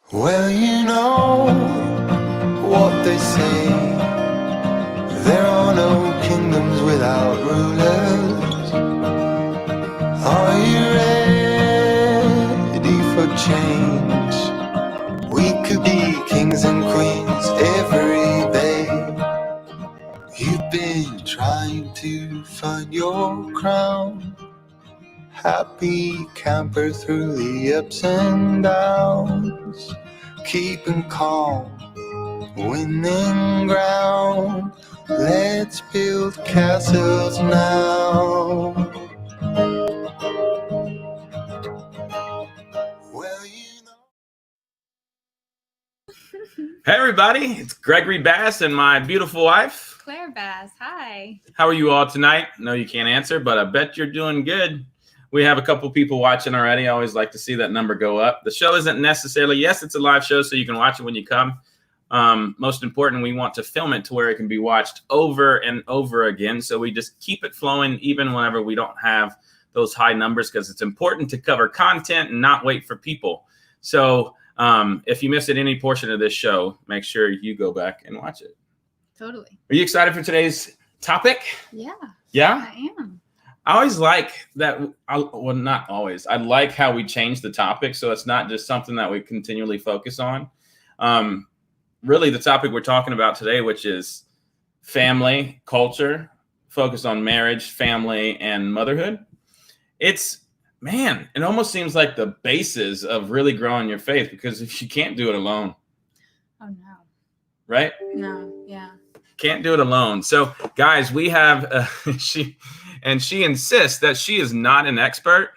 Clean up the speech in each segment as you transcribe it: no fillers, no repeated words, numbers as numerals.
Well, you know what they say, there are no kingdoms without rulers. Are you ready for change? We could be kings and queens every day. You've been trying to find your crown, happy camper through the ups and downs, keeping calm, winning ground. Let's build castles now. Well, you know. Hey everybody, it's Gregory Bass and my beautiful wife, Claire Bass. Hi. How are you all tonight? No, you can't answer, but I bet you're doing good. We have a couple people watching already. I always like to see that number go up. The show isn't necessarily, yes, it's a live show, so you can watch it when you come. Most important, we want to film it to where it can be watched over and over again. So we just keep it flowing even whenever we don't have those high numbers, because it's important to cover content and not wait for people. So if you missed any portion of this show, make sure you go back and watch it. Totally. Are you excited for today's topic? Yeah. Yeah? I am. I always like that. Well, not always. I like how we change the topic, so it's not just something that we continually focus on. Really, the topic we're talking about today, which is family, culture, focus on marriage, family, and motherhood. It almost seems like the basis of really growing your faith, because if you can't do it alone. Oh, no. Right? No. Yeah. Can't do it alone. So, guys, we have she insists that she is not an expert.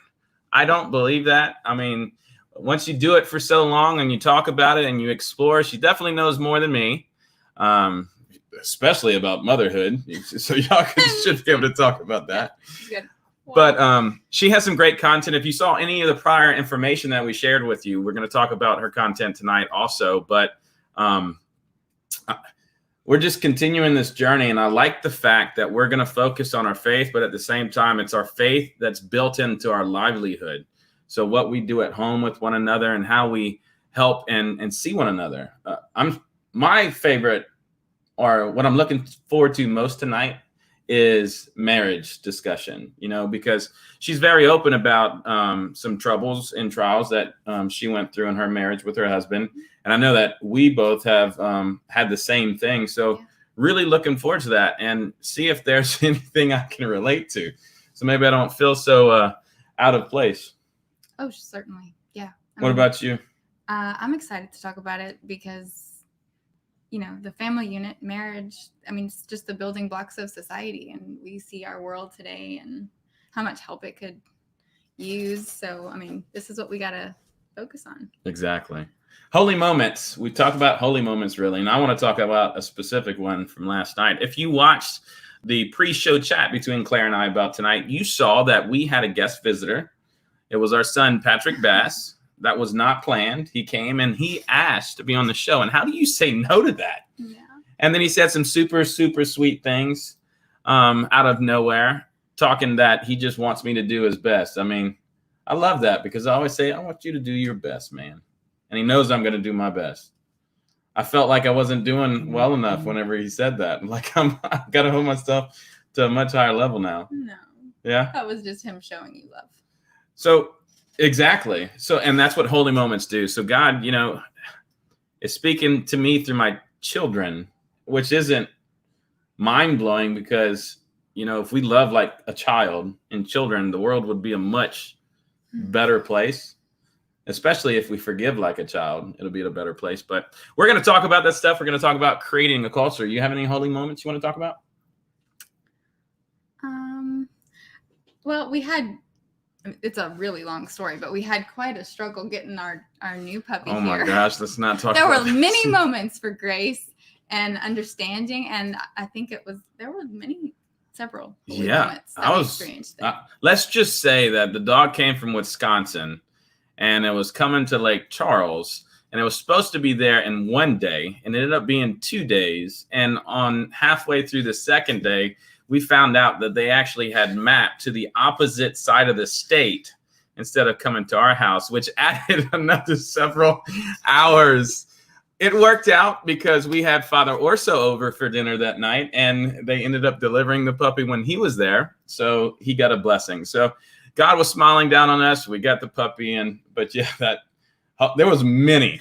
I don't believe that. I mean, once you do it for so long and you talk about it and you explore, she definitely knows more than me, especially about motherhood. So y'all should be able to talk about that. Good. Wow. But she has some great content. If you saw any of the prior information that we shared with you, we're going to talk about her content tonight also. But we're just continuing this journey, and I like the fact that we're going to focus on our faith, but at the same time, it's our faith that's built into our livelihood. So what we do at home with one another and how we help and see one another. My favorite, or what I'm looking forward to most tonight, is marriage discussion, because she's very open about some troubles and trials that she went through in her marriage with her husband. And I know that we both have had the same thing. So really looking forward to that and see if there's anything I can relate to. So maybe I don't feel so out of place. Oh, certainly. Yeah. What about you? I'm excited to talk about it because, the family unit, marriage, it's just the building blocks of society. And we see our world today and how much help it could use. So, this is what we got to focus on. Exactly. Holy moments. We talk about holy moments, really. And I want to talk about a specific one from last night. If you watched the pre-show chat between Claire and I about tonight, you saw that we had a guest visitor. It was our son, Patrick Bass. That was not planned. He came and he asked to be on the show. And how do you say no to that? Yeah. And then he said some super, super sweet things out of nowhere, talking that he just wants me to do his best. I love that, because I always say, I want you to do your best, man. And he knows I'm going to do my best. I felt like I wasn't doing well enough whenever he said that. Like I got to hold myself to a much higher level now. No. Yeah. That was just him showing you love. So exactly. So, and that's what holy moments do. So God, is speaking to me through my children, which isn't mind blowing, because, if we love like a child and children, the world would be a much better place. Especially if we forgive like a child, it'll be at a better place. But we're going to talk about that stuff. We're going to talk about creating a culture. You have any holy moments you want to talk about? Well, it's a really long story, but we had quite a struggle getting our new puppy here. Oh my gosh, let's not talk there about were many moments for grace and understanding. And I think there were several holy moments that we experienced. Let's just say that the dog came from Wisconsin. And it was coming to Lake Charles, and it was supposed to be there in one day, and it ended up being 2 days. And on halfway through the second day, we found out that they actually had mapped to the opposite side of the state instead of coming to our house, which added another several hours. It worked out because we had Father Orso over for dinner that night, and they ended up delivering the puppy when he was there. So he got a blessing. So God was smiling down on us. We got the puppy in, but yeah, there was many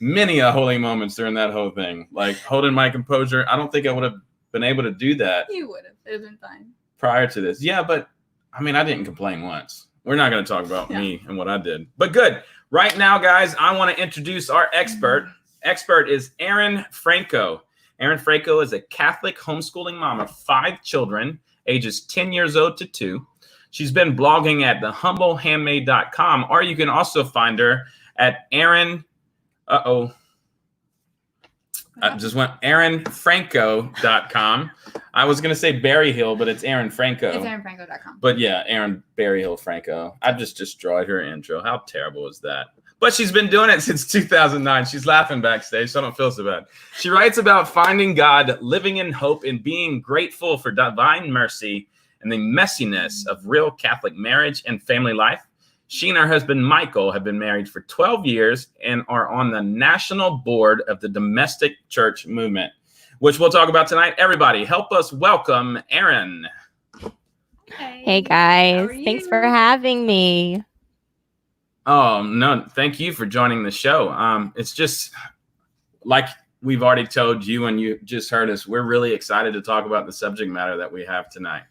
holy moments during that whole thing. Like holding my composure. I don't think I would have been able to do that. You would have. It would have been fine. Prior to this. Yeah, but I mean, I didn't complain once. We're not going to talk about me and what I did. But good. Right now, guys, I want to introduce our expert. Expert is Erin Franco. Erin Franco is a Catholic homeschooling mom of 5 children, ages 10 years old to 2. She's been blogging at thehumblehandmaid.com, or you can also find her at erinfranco.com. I was going to say Berryhill, but it's Erin Franco. It's erinfranco.com. But yeah, Erin Berryhill Franco. I just destroyed her intro. How terrible is that? But she's been doing it since 2009. She's laughing backstage, so I don't feel so bad. She writes about finding God, living in hope, and being grateful for divine mercy and the messiness of real Catholic marriage and family life. She and her husband, Michael, have been married for 12 years and are on the national board of the domestic church movement, which we'll talk about tonight. Everybody, help us welcome Erin. Hey guys, thanks for having me. Oh, no, thank you for joining the show. It's just like we've already told you and you just heard us, we're really excited to talk about the subject matter that we have tonight.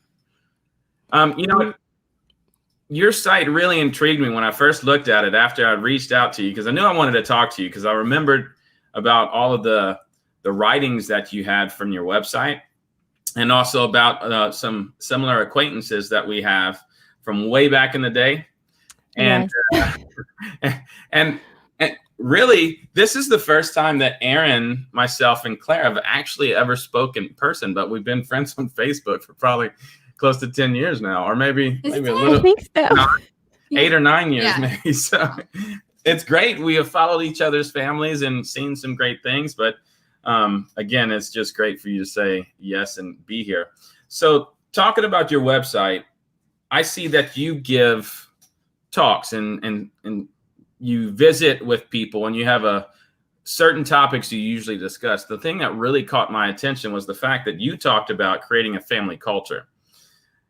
Your site really intrigued me when I first looked at it after I reached out to you, because I knew I wanted to talk to you because I remembered about all of the writings that you had from your website, and also about some similar acquaintances that we have from way back in the day. And, yes. and really, this is the first time that Erin, myself, and Claire have actually ever spoken in person, but we've been friends on Facebook for probably close to 10 years now, or maybe a little, I think so. 8 or 9 years, maybe. So it's great. We have followed each other's families and seen some great things, but again, it's just great for you to say yes and be here. So talking about your website, I see that you give talks and you visit with people and you have a certain topics you usually discuss. The thing that really caught my attention was the fact that you talked about creating a family culture,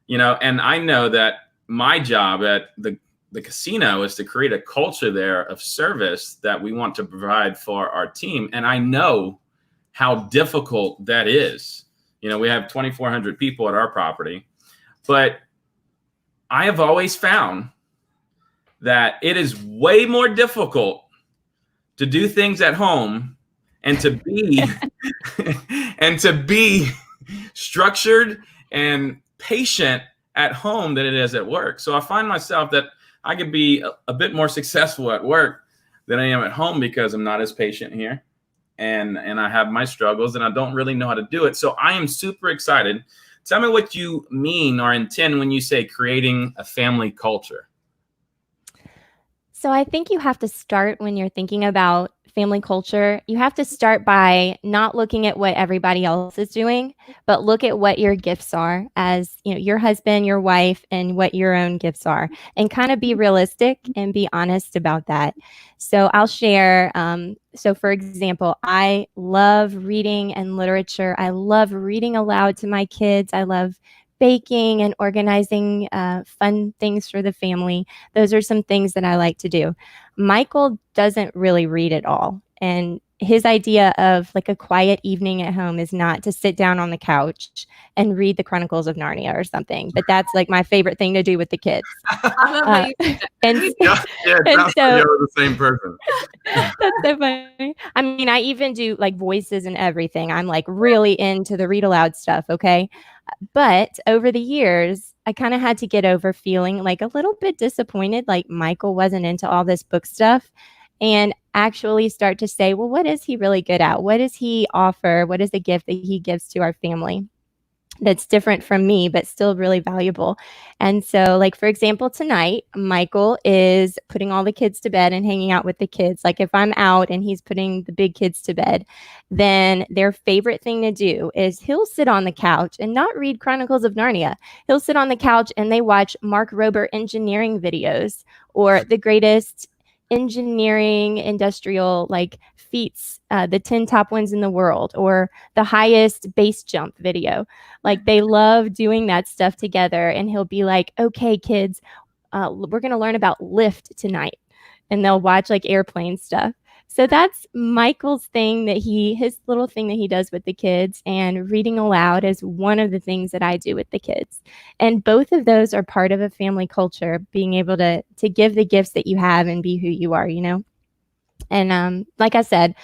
and I know that my job at the casino is to create a culture there of service that we want to provide for our team. And I know how difficult that is. We have 2,400 people at our property, but I have always found that it is way more difficult to do things at home and to be structured and patient at home than it is at work. So I find myself that I could be a bit more successful at work than I am at home because I'm not as patient here, and I have my struggles and I don't really know how to do it. So I am super excited. Tell me what you mean or intend when you say creating a family culture. So I think you have to start when you're thinking about family culture. You have to start by not looking at what everybody else is doing, but look at what your gifts are as, your husband, your wife, and what your own gifts are, and kind of be realistic and be honest about that. So I'll share. So for example, I love reading and literature. I love reading aloud to my kids. I love baking and organizing fun things for the family. Those are some things that I like to do. Michael doesn't really read at all. And his idea of like a quiet evening at home is not to sit down on the couch and read the Chronicles of Narnia or something. But that's like my favorite thing to do with the kids. And so you're the same person. That's so funny. I mean, I even do like voices and everything. I'm like really into the read aloud stuff. Okay. But over the years, I kind of had to get over feeling like a little bit disappointed, like Michael wasn't into all this book stuff, and actually start to say, well, what is he really good at? What does he offer? What is the gift that he gives to our family? that's different from me, but still really valuable. And so, like, for example, tonight, Michael is putting all the kids to bed and hanging out with the kids. Like, if I'm out and he's putting the big kids to bed, then their favorite thing to do is he'll sit on the couch and not read Chronicles of Narnia. He'll sit on the couch and they watch Mark Rober engineering videos or the greatest engineering industrial like feats, the 10 top ones in the world, or the highest base jump video. Like, they love doing that stuff together. And he'll be like, okay, kids, we're going to learn about lift tonight. And they'll watch like airplane stuff. So that's Michael's thing his little thing that he does with the kids. And reading aloud is one of the things that I do with the kids. And both of those are part of a family culture, being able to give the gifts that you have and be who you are, you know? And like I said,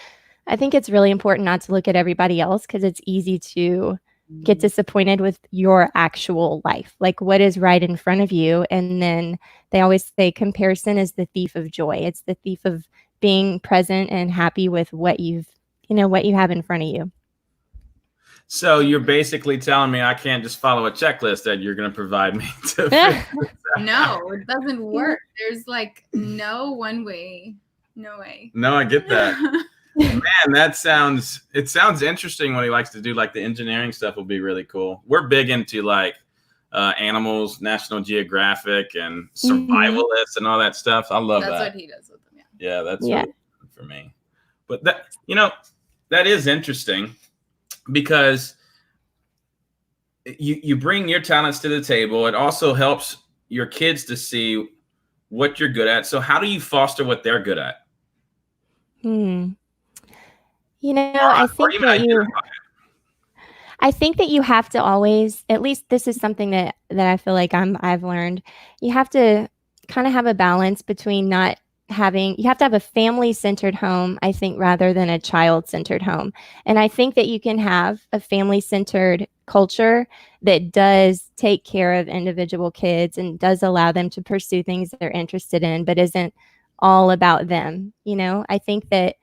I think it's really important not to look at everybody else, because it's easy to get disappointed with your actual life, like what is right in front of you. And then they always say comparison is the thief of joy. It's the thief of being present and happy with what you have in front of you. So you're basically telling me I can't just follow a checklist that you're going to provide me to. No, it doesn't work. There's like no one way. No way. No, I get that. Man, it sounds interesting. What he likes to do, like the engineering stuff, will be really cool. We're big into like animals, National Geographic, and survivalists and all that stuff. I love that. That's what he does with them. Yeah, that's really fun for me. But that is interesting, because you bring your talents to the table. It also helps your kids to see what you're good at. So how do you foster what they're good at? I think that you have to always, at least this is something that I feel like I've learned. You have to kind of have a balance between you have to have a family-centered home, I think, rather than a child-centered home. And I think that you can have a family-centered culture that does take care of individual kids and does allow them to pursue things they're interested in, but isn't all about them. I think that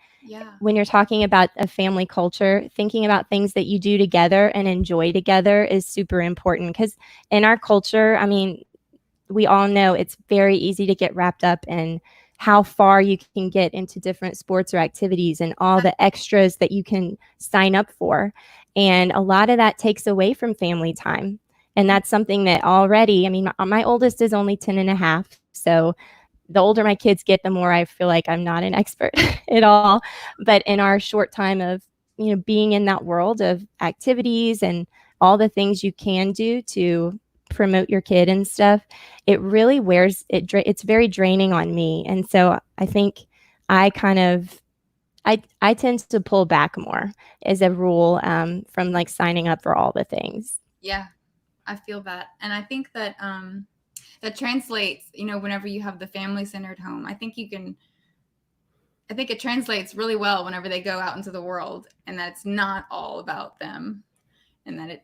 when you're talking about a family culture, thinking about things that you do together and enjoy together is super important, because in our culture, I mean, we all know it's very easy to get wrapped up in how far you can get into different sports or activities and all the extras that you can sign up for. And a lot of that takes away from family time. And that's something that already, I mean, my oldest is only 10 and a half. So the older my kids get, the more I feel like I'm not an expert at all. But in our short time of, being in that world of activities and all the things you can do to promote your kid and stuff, it really it's very draining on me. And so I think I tend to pull back more as a rule, from like signing up for all the things. Yeah, I feel that. And I think that that translates, whenever you have the family-centered home. I think it translates really well whenever they go out into the world, and that's not all about them, and that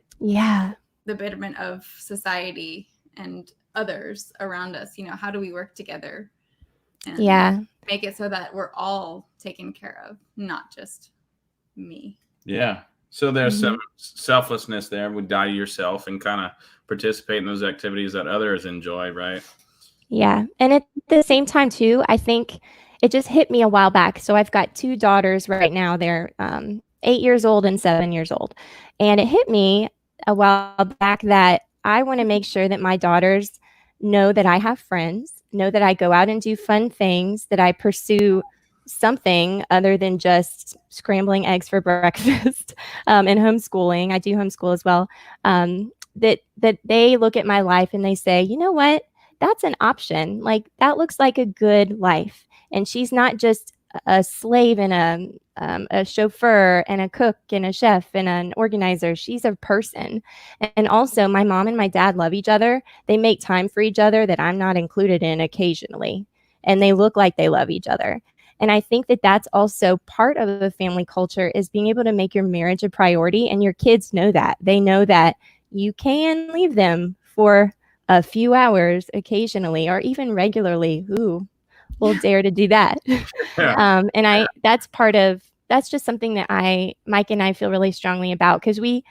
the betterment of society and others around us. How do we work together and make it so that we're all taken care of, not just me. Yeah. So there's some selflessness there. Would die to yourself and kind of participate in those activities that others enjoy, right? Yeah. And at the same time, too, I think it just hit me a while back. So I've got two daughters right now. They're 8 years old and 7 years old. And it hit me a while back that I want to make sure that my daughters know that I have friends, know that I go out and do fun things, that I pursue something other than just scrambling eggs for breakfast and homeschooling. I do homeschool as well. That they look at my life and they say, you know what? That's an option. Like, that looks like a good life. And she's not just a slave and a chauffeur and a cook and a chef and an organizer. She's a person. And also, my mom and my dad love each other. They make time for each other that I'm not included in occasionally. And they look like they love each other. And I think that that's also part of the family culture, is being able to make your marriage a priority. And your kids know that. They know that you can leave them for a few hours occasionally, or even regularly. Who will dare to do that? That's just something that Mike and I feel really strongly about, because we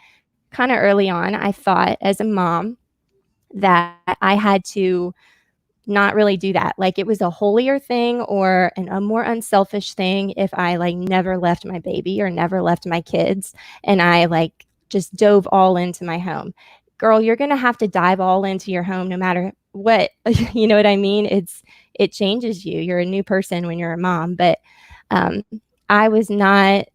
kind of early on, I thought as a mom that I had to not really do that. Like it was a holier thing or a more unselfish thing if I like never left my baby or never left my kids and I like just dove all into my home. Girl, you're going to have to dive all into your home no matter what. You know what I mean? It changes you. You're a new person when you're a mom, but I was not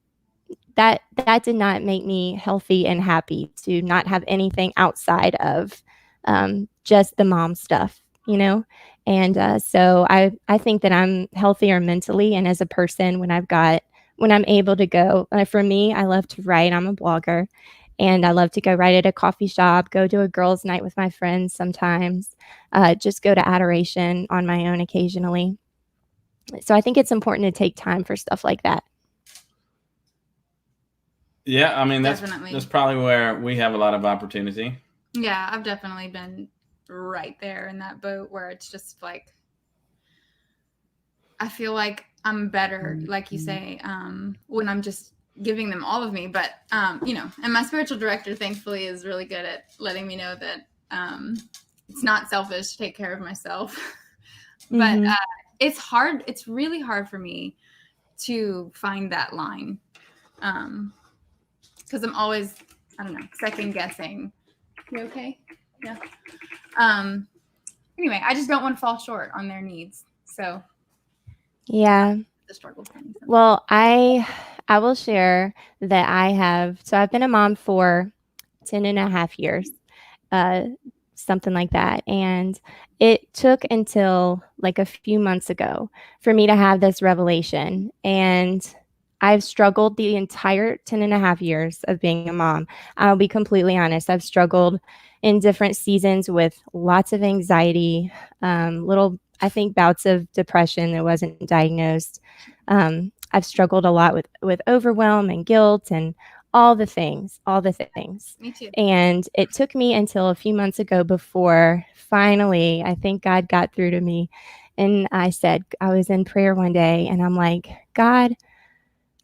that did not make me healthy and happy to not have anything outside of just the mom stuff, you know? And so I think that I'm healthier mentally and as a person when I'm able to go. For me, I love to write. I'm a blogger. And I love to go write at a coffee shop, go to a girls' night with my friends sometimes, just go to adoration on my own occasionally. So I think it's important to take time for stuff like that. Yeah, I mean, that's Definitely. probably where we have a lot of opportunity. Yeah, I've definitely been right there in that boat where it's just like, I feel like I'm better, like you say, when I'm just giving them all of me. But, you know, and my spiritual director, thankfully, is really good at letting me know that it's not selfish to take care of myself. But it's hard. It's really hard for me to find that line. Because I'm always, I don't know, second guessing. You okay? Yeah. Anyway, I just don't want to fall short on their needs. So yeah, the struggle for me. Well, I will share that I've been a mom for 10 and a half years, something like that. And it took until like a few months ago for me to have this revelation. And I've struggled the entire 10 and a half years of being a mom. I'll be completely honest. I've struggled in different seasons with lots of anxiety, I think bouts of depression that wasn't diagnosed. I've struggled a lot with overwhelm and guilt and all the things. Me too. And it took me until a few months ago before finally, I think God got through to me. And I was in prayer one day and I'm like, God,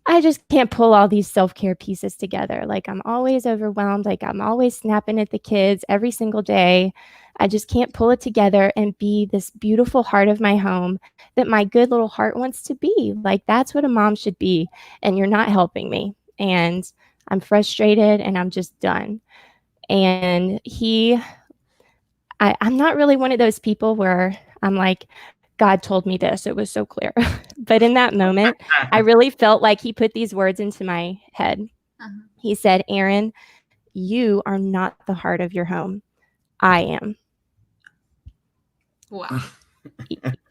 I just can't pull all these self-care pieces together. Like I'm always overwhelmed. Like I'm always snapping at the kids every single day. I just can't pull it together and be this beautiful heart of my home that my good little heart wants to be. Like that's what a mom should be. And you're not helping me. And I'm frustrated and I'm just done. And I'm not really one of those people where I'm like, God told me this. It was so clear. But in that moment, I really felt like he put these words into my head. He said, Erin, you are not the heart of your home. I am. Wow.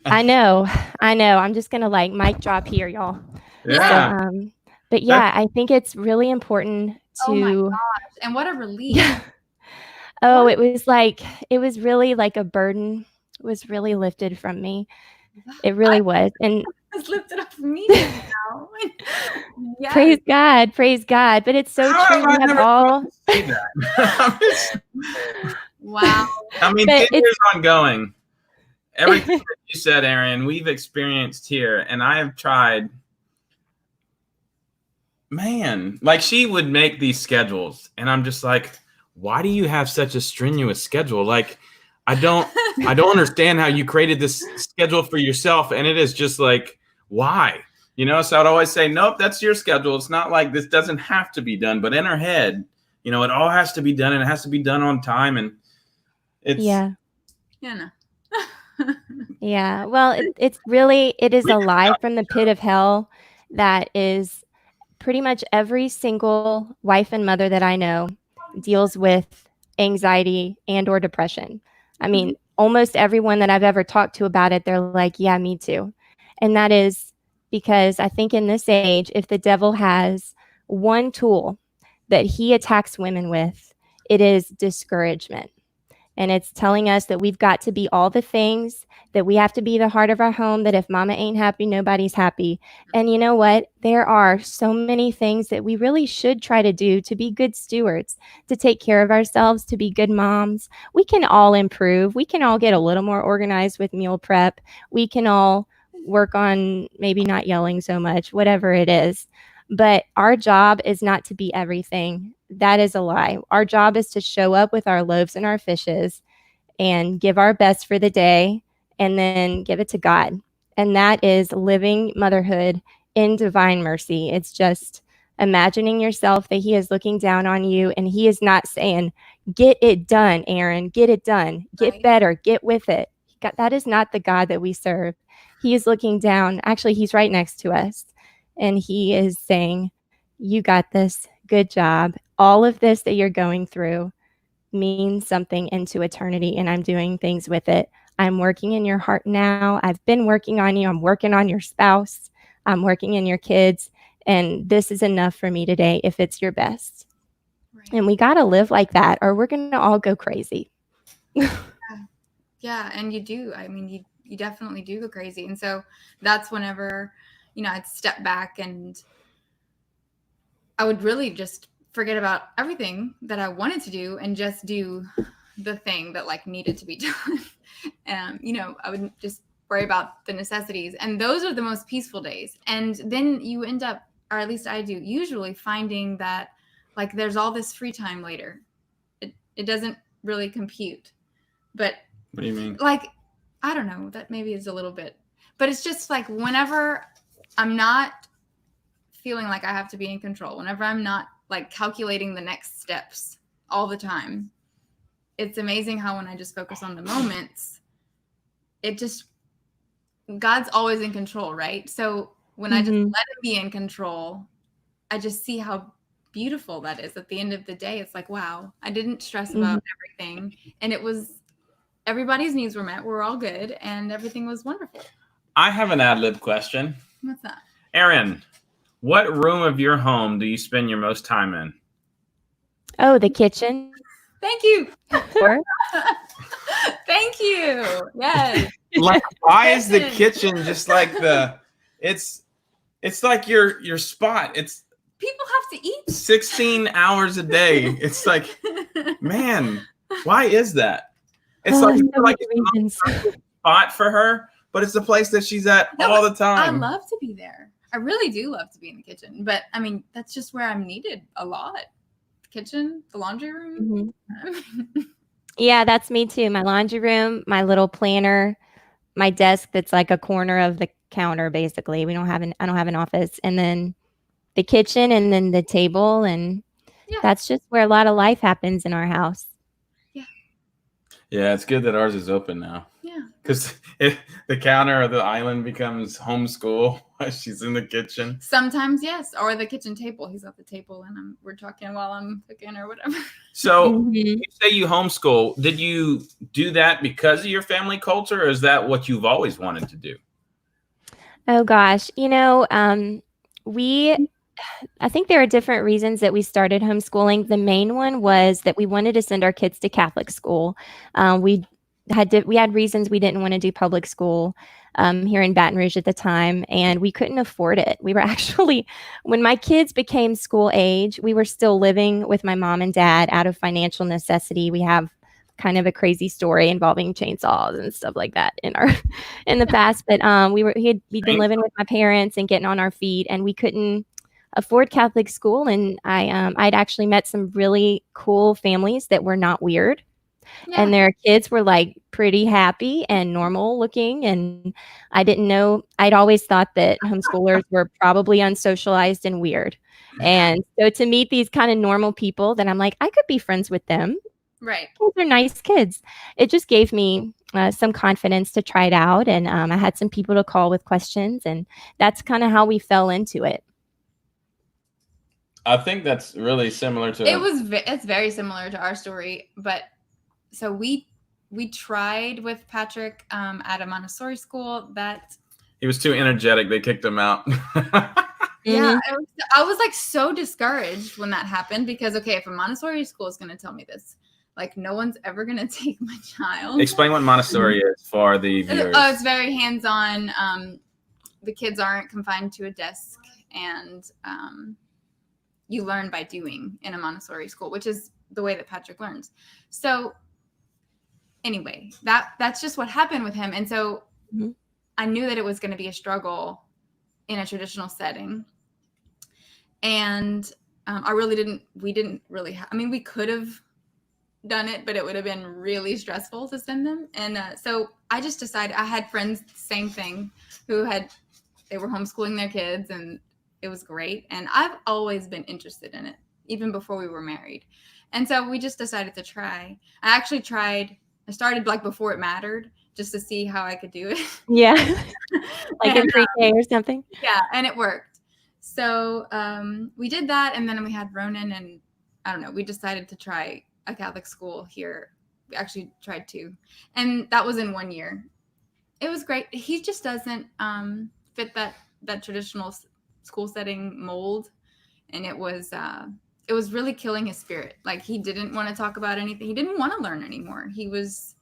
I know. I'm just going to like mic drop here, y'all. Yeah. So, but yeah, I think it's really important to. Oh my gosh. And what a relief. Oh, it was really like a burden was really lifted from me. It really was. And it's lifted up from me now. Yes. Praise God. But it's so true. We have all. Wow. I mean, 10 years ongoing. Everything that you said, Erin, we've experienced here, and I have tried. Man, like she would make these schedules, and I'm just like, why do you have such a strenuous schedule? Like, I don't understand how you created this schedule for yourself, and it is just like, why? You know, so I'd always say, nope, that's your schedule. It's not like this doesn't have to be done, but in her head, you know, it all has to be done, and it has to be done on time, and it's no. Yeah, well, it is a lie from the pit of hell that is pretty much every single wife and mother that I know deals with anxiety and or depression. I mean, almost everyone that I've ever talked to about it, they're like, yeah, me too. And that is because I think in this age, if the devil has one tool that he attacks women with, it is discouragement. And it's telling us that we've got to be all the things, that we have to be the heart of our home, that if mama ain't happy, nobody's happy. And you know what? There are so many things that we really should try to do to be good stewards, to take care of ourselves, to be good moms. We can all improve. We can all get a little more organized with meal prep. We can all work on maybe not yelling so much, whatever it is. But our job is not to be everything. That is a lie. Our job is to show up with our loaves and our fishes and give our best for the day and then give it to God. And that is living motherhood in divine mercy. It's just imagining yourself that He is looking down on you and He is not saying, get it done, Erin, get it done, get Right. better, get with it. That is not the God that we serve. He is looking down. Actually, He's right next to us. And He is saying, you got this. Good job. All of this that you're going through means something into eternity, and I'm doing things with it. I'm working in your heart now. I've been working on you. I'm working on your spouse. I'm working in your kids. And this is enough for me today if it's your best. Right. And we got to live like that or we're going to all go crazy. Yeah, and you do. I mean, you definitely do go crazy. And so that's whenever, I'd step back and I would really just forget about everything that I wanted to do and just do the thing that like needed to be done. I would just worry about the necessities. And those are the most peaceful days. And then you end up, or at least I do, usually finding that like there's all this free time later. It doesn't really compute. But What do you mean? like, I don't know, that maybe is a little bit, but it's just like whenever I'm not feeling like I have to be in control, whenever I'm not like calculating the next steps all the time, it's amazing how when I just focus on the moments, God's always in control, right? So when I just let Him be in control, I just see how beautiful that is. At the end of the day, it's like, wow, I didn't stress about everything. And everybody's needs were met. We're all good. And everything was wonderful. I have an ad-lib question. What's that? Erin, what room of your home do you spend your most time in? Oh, the kitchen. Thank you. Or Thank you. Yes. Like, why is the kitchen just like it's like your spot. It's people have to eat 16 hours a day. It's like, man, why is that? It's like it's a spot for her, but it's the place that she's at all the time. I love to be there. I really do love to be in the kitchen, but I mean, that's just where I'm needed a lot. The kitchen, the laundry room. Yeah, that's me too. My laundry room, my little planner, my desk that's like a corner of the counter, basically. I don't have an office. And then the kitchen and then the table. And that's just where a lot of life happens in our house. Yeah, it's good that ours is open now. Yeah. Because the counter or the island becomes homeschool while she's in the kitchen. Sometimes, yes. Or the kitchen table. He's at the table and we're talking while I'm cooking or whatever. So you say you homeschool. Did you do that because of your family culture, or is that what you've always wanted to do? Oh, gosh. I think there are different reasons that we started homeschooling. The main one was that we wanted to send our kids to Catholic school. We had reasons we didn't want to do public school here in Baton Rouge at the time, and we couldn't afford it. We were actually, when my kids became school age, we were still living with my mom and dad out of financial necessity. We have kind of a crazy story involving chainsaws and stuff like that in the past. But we'd been living with my parents and getting on our feet, and we couldn't afford Catholic school. And I'd actually met some really cool families that were not weird. Yeah. And their kids were like pretty happy and normal looking. And I didn't know, I'd always thought that homeschoolers were probably unsocialized and weird. And so to meet these kind of normal people, then I'm like, I could be friends with them. Right. They're nice kids. It just gave me some confidence to try it out. And I had some people to call with questions. And that's kind of how we fell into it. I think that's really similar to it's very similar to our story, but so we tried with Patrick at a Montessori school that he was too energetic. They kicked him out. Yeah, I was like so discouraged when that happened because if a Montessori school is going to tell me this, like no one's ever going to take my child. Explain what Montessori is for the viewers. Oh, it's very hands-on. The kids aren't confined to a desk, and you learn by doing in a Montessori school, which is the way that Patrick learns. So anyway, that's just what happened with him. And so I knew that it was going to be a struggle in a traditional setting. And we didn't really I mean, we could have done it, but it would have been really stressful to send them. And so I just decided, I had friends, same thing, they were homeschooling their kids, and it was great. And I've always been interested in it, even before we were married. And so we just decided to try. I started like before it mattered, just to see how I could do it. Yeah. Like in pre-K or something. Yeah, and it worked. So we did that, and then we had Ronan, and I don't know, we decided to try a Catholic school here. We actually tried 2, and that was in 1 year. It was great. He just doesn't fit that traditional school setting mold, and it was really killing his spirit. Like, he didn't want to talk about anything. He didn't want to learn anymore. He was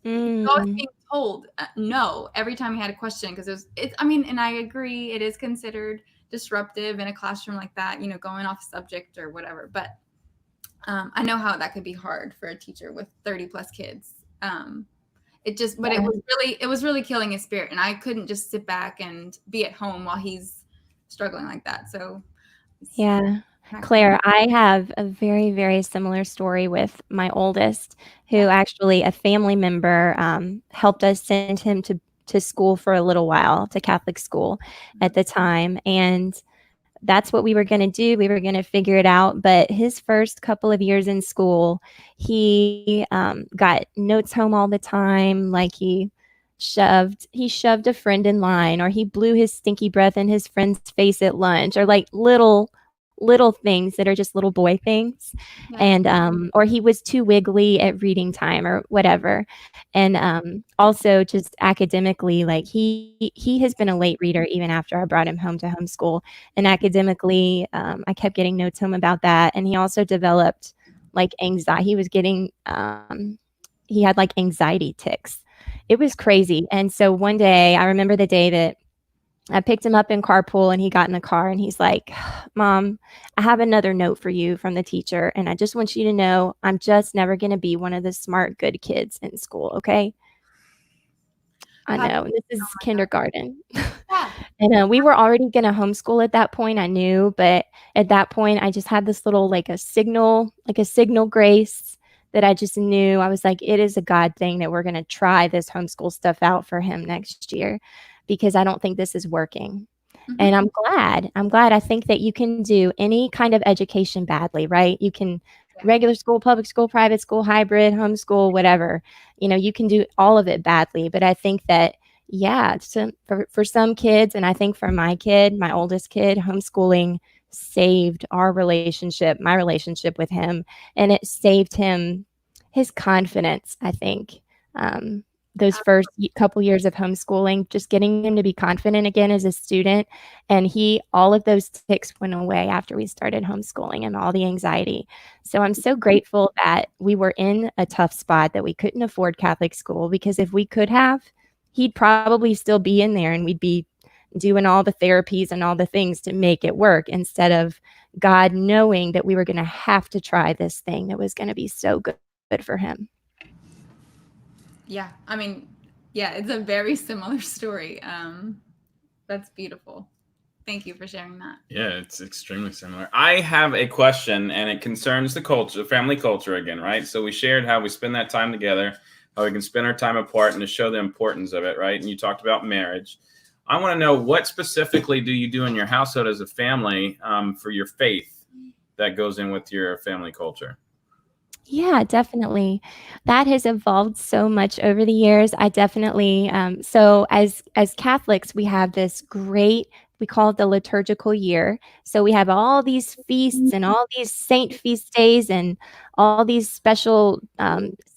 always being told no every time he had a question, because I mean, and I agree, it is considered disruptive in a classroom like that, going off subject or whatever. But I know how that could be hard for a teacher with 30 plus kids. It was really killing his spirit, and I couldn't just sit back and be at home while he's struggling like that. So yeah. Claire, I have a very, very similar story with my oldest, who actually a family member helped us send him to school for a little while, to Catholic school at the time. And that's what we were going to do. We were going to figure it out. But his first couple of years in school, he got notes home all the time. Like he shoved a friend in line, or he blew his stinky breath in his friend's face at lunch, or like little things that are just little boy things. Yeah. And or he was too wiggly at reading time or whatever. And also just academically, like he has been a late reader even after I brought him home to homeschool. And academically, I kept getting notes home about that. And he also developed like anxiety. He had like anxiety tics. It was crazy. And so one day, I remember the day that I picked him up in carpool, and he got in the car, and he's like, "Mom, I have another note for you from the teacher. And I just want you to know I'm just never going to be one of the smart, good kids in school. Okay." I know. This is kindergarten. Yeah. And we were already going to homeschool at that point, I knew. But at that point, I just had this little, like a signal grace that I just knew. I was like, it is a God thing that we're going to try this homeschool stuff out for him next year, because I don't think this is working. Mm-hmm. And I'm glad. I think that you can do any kind of education badly, right? You can regular school, public school, private school, hybrid, homeschool, whatever. You can do all of it badly. But I think that, for some kids, and I think for my oldest kid, homeschooling saved my relationship with him, and it saved him his confidence, I think. Those first couple years of homeschooling, just getting him to be confident again as a student. And all of those tics went away after we started homeschooling, and all the anxiety. So I'm so grateful that we were in a tough spot, that we couldn't afford Catholic school, because if we could have, he'd probably still be in there, and we'd be doing all the therapies and all the things to make it work, instead of God knowing that we were going to have to try this thing that was going to be so good for him. Yeah, I mean, it's a very similar story. That's beautiful. Thank you for sharing that. Yeah, it's extremely similar. I have a question, and it concerns the family culture again, right? So we shared how we spend that time together, how we can spend our time apart, and to show the importance of it, right? And you talked about marriage. I want to know, what specifically do you do in your household as a family for your faith that goes in with your family culture? Yeah, definitely. That has evolved so much over the years. I definitely, so as Catholics, we have this great, we call it the liturgical year. So we have all these feasts and all these saint feast days and all these special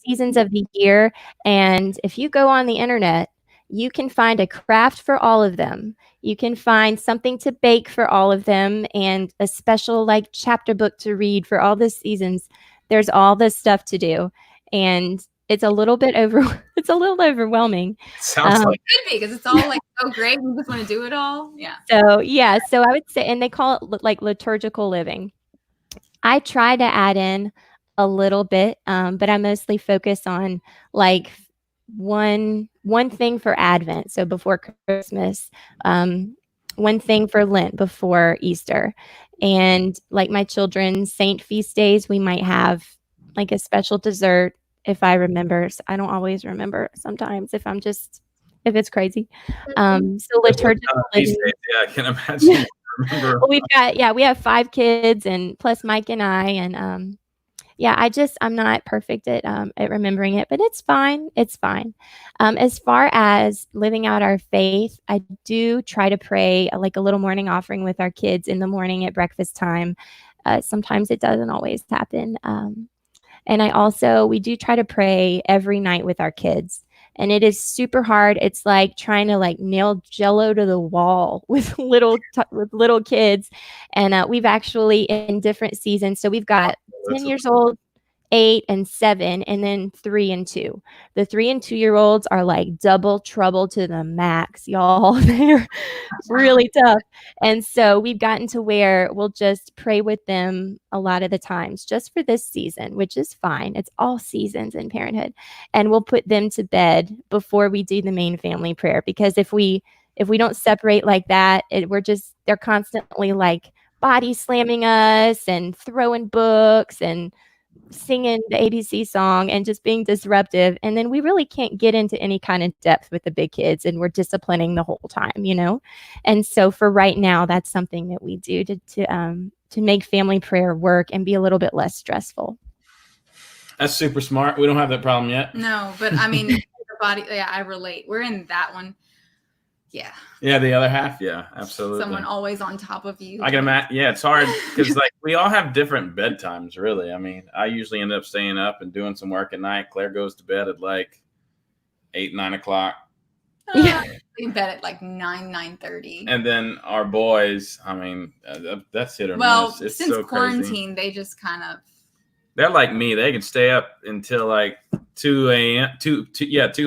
seasons of the year. And if you go on the internet, you can find a craft for all of them. You can find something to bake for all of them, and a special like chapter book to read for all the seasons. There's all this stuff to do, and it's a little overwhelming. Sounds like it could be, because it's all like so great. You just want to do it all. Yeah. So I would say, and they call it like liturgical living. I try to add in a little bit, but I mostly focus on like one thing for Advent, so before Christmas, one thing for Lent before Easter, And like my children's saint feast days, we might have like a special dessert if I remember. I don't always remember sometimes if it's crazy. So liturgical living. Yeah, I can imagine. You remember. Well, we have 5 kids and plus Mike and I, and I'm not perfect at remembering it, but it's fine. It's fine. As far as living out our faith, I do try to pray like a little morning offering with our kids in the morning at breakfast time. Sometimes it doesn't always happen. And we do try to pray every night with our kids. And it is super hard. It's like trying to like nail Jello to the wall with little kids. And we've actually in different seasons. So we've got 10 years old, 8 and 7, and then 3 and 2. The 3 and 2-year-olds are like double trouble to the max, y'all. They're really tough. And so we've gotten to where we'll just pray with them a lot of the times just for this season, which is fine. It's all seasons in parenthood. And we'll put them to bed before we do the main family prayer, because if we don't separate like that, they're constantly like body slamming us and throwing books and singing the ABC song and just being disruptive. And then we really can't get into any kind of depth with the big kids, and we're disciplining the whole time. And so for right now, that's something that we do to make family prayer work and be a little bit less stressful. That's super smart. We don't have that problem yet. No, but I mean, the body, yeah, I relate. We're in that one. Yeah. Yeah, the other half. Yeah, absolutely. Someone always on top of you. I can imagine. Yeah, it's hard because like we all have different bedtimes, really. I mean, I usually end up staying up and doing some work at night. Claire goes to bed at like 8, 9 o'clock. Yeah. In bed at like 9:30. And then our boys, I mean, that's hit or miss. It's since so quarantine, crazy. they just kind of. They're like me. They can stay up until like 2 a.m. 2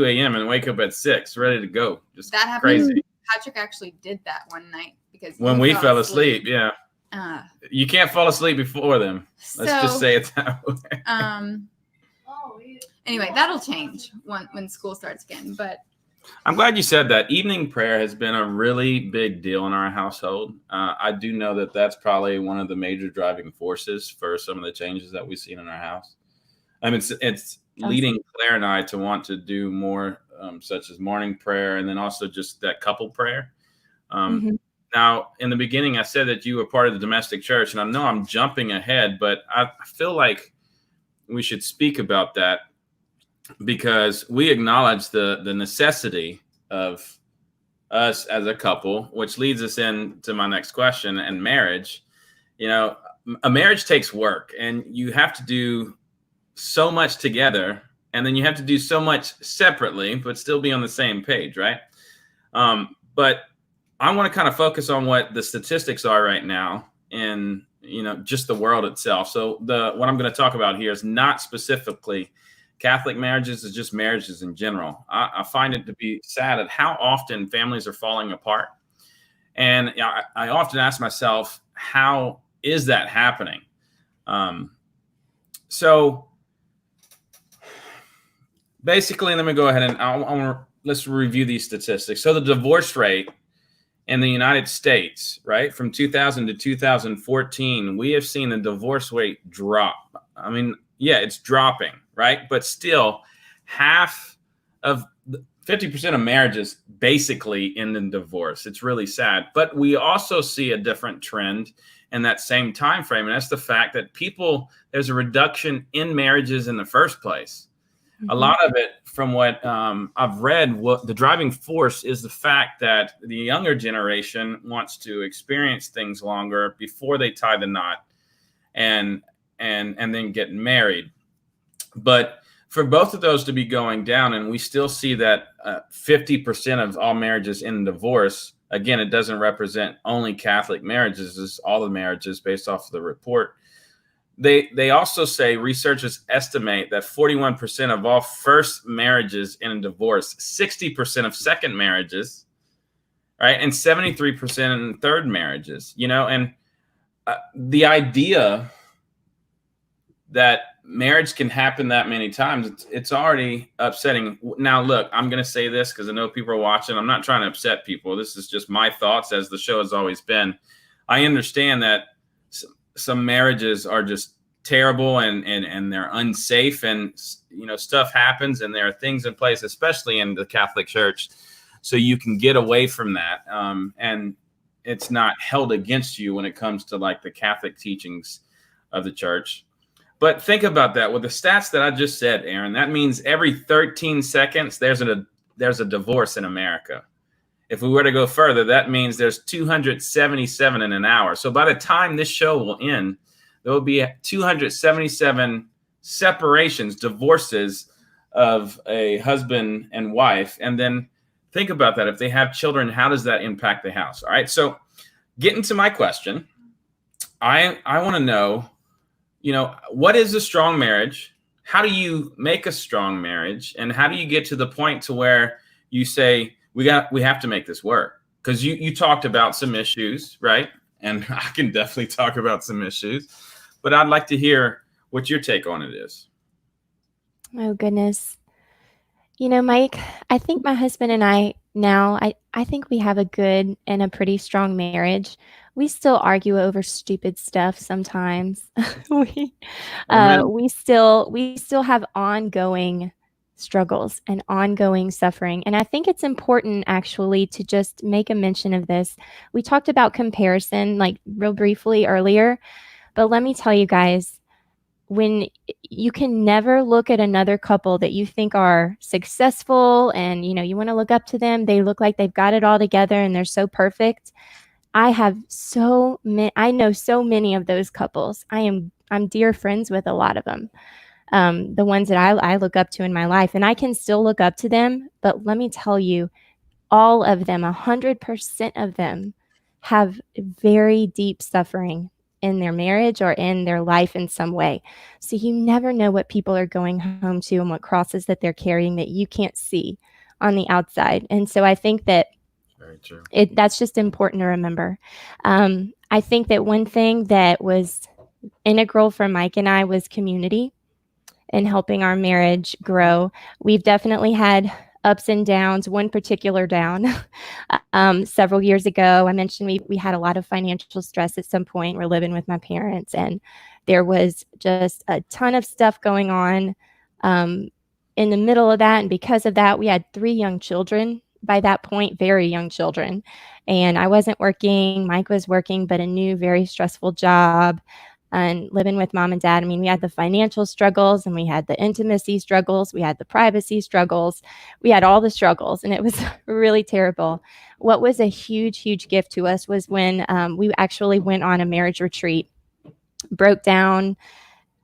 a.m. and wake up at 6, ready to go. Just that happened. Crazy. Patrick actually did that one night because when we fell asleep. Yeah. You can't fall asleep before them. Let's just say it that way. Anyway, that'll change when school starts again. But I'm glad you said that. Evening prayer has been a really big deal in our household. I do know that that's probably one of the major driving forces for some of the changes that we've seen in our house. I mean, it's leading Claire and I to want to do more, such as morning prayer, and then also just that couple prayer. Now, in the beginning, I said that you were part of the domestic church, and I know I'm jumping ahead, but I feel like we should speak about that, because we acknowledge the necessity of us as a couple, which leads us into my next question. And marriage, a marriage takes work, and you have to do so much together, and then you have to do so much separately, but still be on the same page, right? But I want to kind of focus on what the statistics are right now in just the world itself. So what I'm going to talk about here is not specifically Catholic marriages, is just marriages in general. I find it to be sad at how often families are falling apart. And I often ask myself, how is that happening? So basically, let me go ahead and let's review these statistics. So the divorce rate in the United States, right, from 2000 to 2014, we have seen the divorce rate drop. I mean, yeah, it's dropping, right? But still, 50% of marriages basically end in divorce. It's really sad. But we also see a different trend in that same time frame, and that's the fact that there's a reduction in marriages in the first place. A lot of it, from what I've read, what the driving force is the fact that the younger generation wants to experience things longer before they tie the knot and then get married. But for both of those to be going down, and we still see that 50% of all marriages end in divorce. Again, it doesn't represent only Catholic marriages; it's all the marriages based off of the report. They also say, researchers estimate that 41% of all first marriages end in divorce, 60% of second marriages, right, and 73% in third marriages. And the idea that marriage can happen that many times, it's already upsetting. Now, look, I'm going to say this because I know people are watching. I'm not trying to upset people. This is just my thoughts, as the show has always been. I understand that some marriages are just terrible and they're unsafe, and stuff happens, and there are things in place, especially in the Catholic Church, so you can get away from that, and it's not held against you when it comes to like the Catholic teachings of the church. But think about that with the stats that I just said, Erin. That means every 13 seconds there's a divorce in America. If we were to go further, that means there's 277 in an hour. So by the time this show will end, there will be 277 separations, divorces of a husband and wife. And then think about that. If they have children, how does that impact the house? All right. So getting to my question, I want to know, what is a strong marriage? How do you make a strong marriage? And how do you get to the point to where you say, we have to make this work? Because you talked about some issues, right? And I can definitely talk about some issues, but I'd like to hear what your take on it is. Oh, goodness. Mike, I think my husband and I now, I think we have a good and a pretty strong marriage. We still argue over stupid stuff sometimes. we still have ongoing struggles and ongoing suffering. And I think it's important actually to just make a mention of this. We talked about comparison like real briefly earlier, but let me tell you guys, when you can never look at another couple that you think are successful and you want to look up to them, they look like they've got it all together and they're so perfect. I know so many of those couples. I'm dear friends with a lot of them. The ones that I look up to in my life, and I can still look up to them. But let me tell you, all of them, 100% of them have very deep suffering in their marriage or in their life in some way. So you never know what people are going home to and what crosses that they're carrying that you can't see on the outside. And so I think that very true. That's just important to remember. I think that one thing that was integral for Mike and I was community and helping our marriage grow. We've definitely had ups and downs. One particular down several years ago, I mentioned we had a lot of financial stress at some point. We're living with my parents, and there was just a ton of stuff going on in the middle of that. And because of that, we had 3 young children by that point, very young children. And I wasn't working. Mike was working, but a new, very stressful job. And living with mom and dad, I mean, we had the financial struggles and we had the intimacy struggles. We had the privacy struggles. We had all the struggles, and it was really terrible. What was a huge, huge gift to us was when we actually went on a marriage retreat, broke down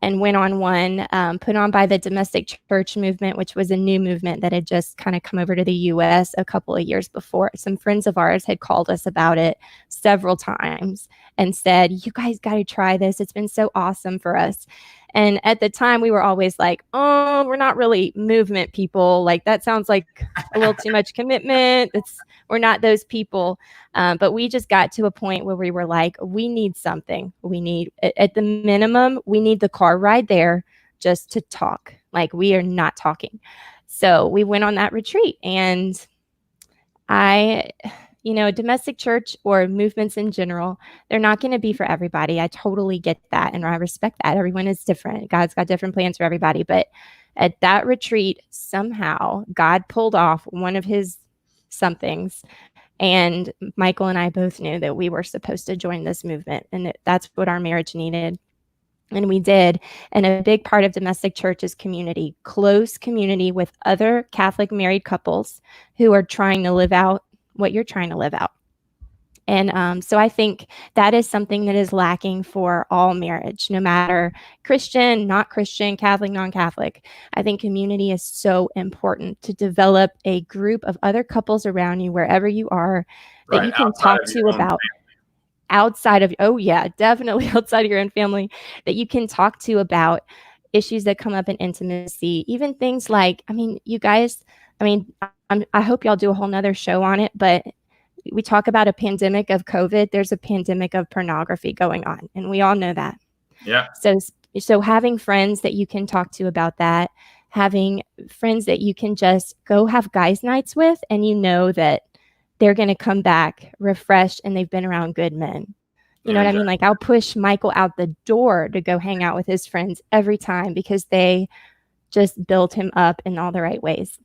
and went on one put on by the domestic church movement, which was a new movement that had just kind of come over to the U.S. a couple of years before. Some friends of ours had called us about it several times and said, you guys got to try this. It's been so awesome for us. And at the time, we were always like, oh, we're not really movement people. Like, that sounds like a little too much commitment. We're not those people. But we just got to a point where we were like, we need something. We need, at the minimum, we need the car ride there just to talk. Like, we are not talking. So we went on that retreat, and domestic church or movements in general, they're not going to be for everybody. I totally get that, and I respect that. Everyone is different. God's got different plans for everybody. But at that retreat, somehow God pulled off one of his somethings, and Michael and I both knew that we were supposed to join this movement, and that's what our marriage needed. And we did. And a big part of domestic church is community, close community with other Catholic married couples who are trying to live out what you're trying to live out. And so I think that is something that is lacking for all marriage, no matter Christian, not Christian, Catholic, non-Catholic. I think community is so important to develop a group of other couples around you, wherever you are, that Right, you can talk to about. Outside of, definitely outside of your own family, that you can talk to about issues that come up in intimacy, even things like, you guys, I hope y'all do a whole nother show on it, but we talk about a pandemic of COVID. There's a pandemic of pornography going on, and we all know that. Yeah. So having friends that you can talk to about that, having friends that you can just go have guys' nights with, and you know that they're going to come back refreshed and they've been around good men. You know what I mean? Like I'll push Michael out the door to go hang out with his friends every time because they just built him up in all the right ways.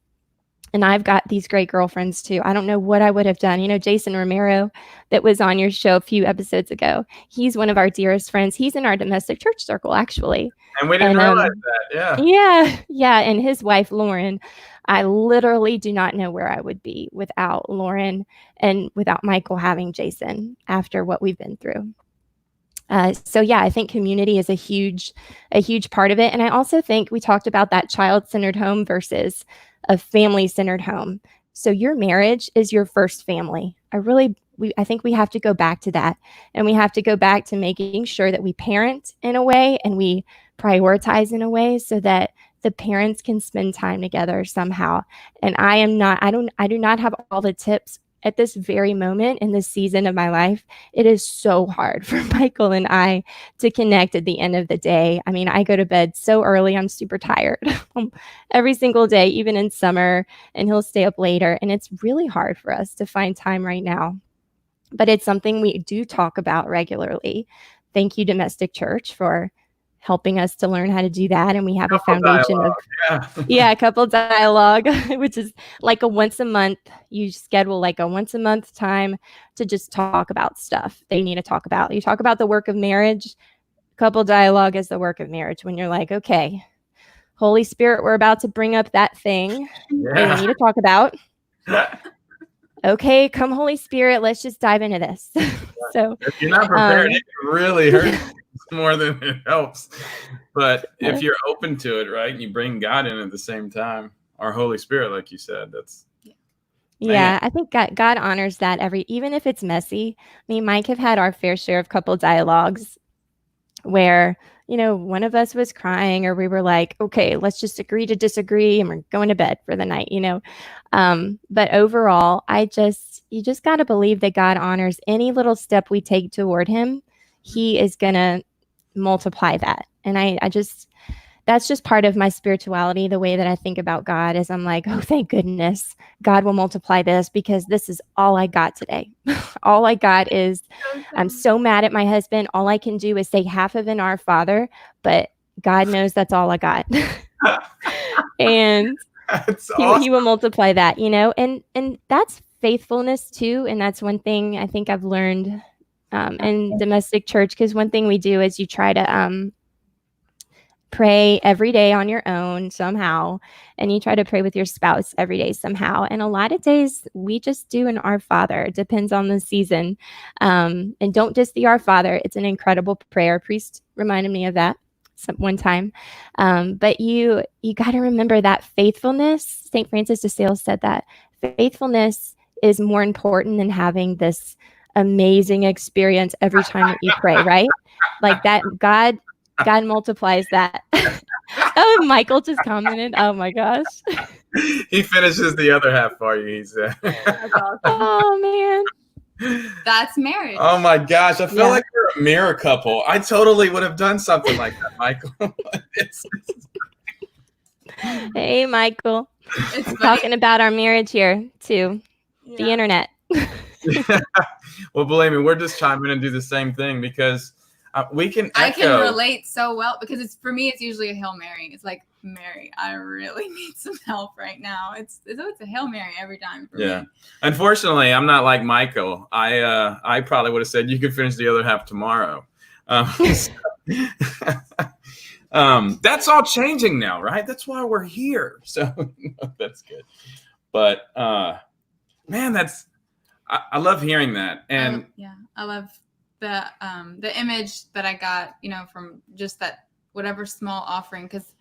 And I've got these great girlfriends too. I don't know what I would have done. You know, Jason Romero, that was on your show a few episodes ago. He's one of our dearest friends. He's in our domestic church circle, actually. And we didn't realize that. Yeah. And his wife, Lauren, I literally do not know where I would be without Lauren and without Michael having Jason after what we've been through. So yeah, I think community is a huge part of it. And I also think we talked about that child-centered home versus a family-centered home. So your marriage is your first family. I think we have to go back to that. And we have to go back to making sure that we parent in a way and we prioritize in a way so that the parents can spend time together somehow. And I do not have all the tips at this very moment in this season of my life. It is so hard for Michael and I to connect at the end of the day. I mean, I go to bed so early, I'm super tired every single day, even in summer, and he'll stay up later. And it's really hard for us to find time right now. But it's something we do talk about regularly. Thank you, Domestic Church, for helping us to learn how to do that. And we have a foundation of couple dialogue, which is like a once a month. You schedule like a once a month time to just talk about stuff they need to talk about. You talk about the work of marriage. Couple dialogue is the work of marriage. When you're like, okay, Holy Spirit, we're about to bring up that thing that we need to talk about. Okay, come Holy Spirit, let's just dive into this. So if you're not prepared, it can really hurt more than it helps. But if you're open to it, right, you bring God in at the same time, our Holy Spirit, like you said, that's I think God honors that even if it's messy. I mean, Mike have had our fair share of couple dialogues where, you know, one of us was crying or we were like, okay, let's just agree to disagree and we're going to bed for the night, you know. But overall, you just got to believe that God honors any little step we take toward him. He is going to multiply that. And that's just part of my spirituality. The way that I think about God is I'm like, oh, thank goodness God will multiply this because this is all I got today. All I got is I'm so mad at my husband. All I can do is say half of an Our Father, but God knows that's all I got. And awesome. He will multiply that, you know, and that's faithfulness too. And that's one thing I think I've learned in domestic church, because one thing we do is you try to pray every day on your own somehow, and you try to pray with your spouse every day somehow. And a lot of days we just do an Our Father. It depends on the season. And don't just the Our Father. It's an incredible prayer. Priest reminded me of that one time. But you got to remember that faithfulness. St. Francis de Sales said that faithfulness is more important than having this amazing experience every time that you pray, right? Like that God multiplies that. Oh, Michael just commented. Oh my gosh. He finishes the other half for you, he said. That's awesome. Oh man. That's marriage. Oh my gosh. I feel like we're a mirror couple. I totally would have done something like that, Michael. Hey, Michael. We're talking about our marriage here too. The internet. Well, believe me, we're just chiming in and do the same thing because we can echo. I can relate so well because for me, it's usually a Hail Mary. It's like, Mary, I really need some help right now. It's a Hail Mary every time for me. Unfortunately, I'm not like Michael. I probably would have said you could finish the other half tomorrow. That's all changing now, right? That's why we're here. So that's good. But man, I love hearing that. And I love the image that I got, you know, from just that whatever small offering, because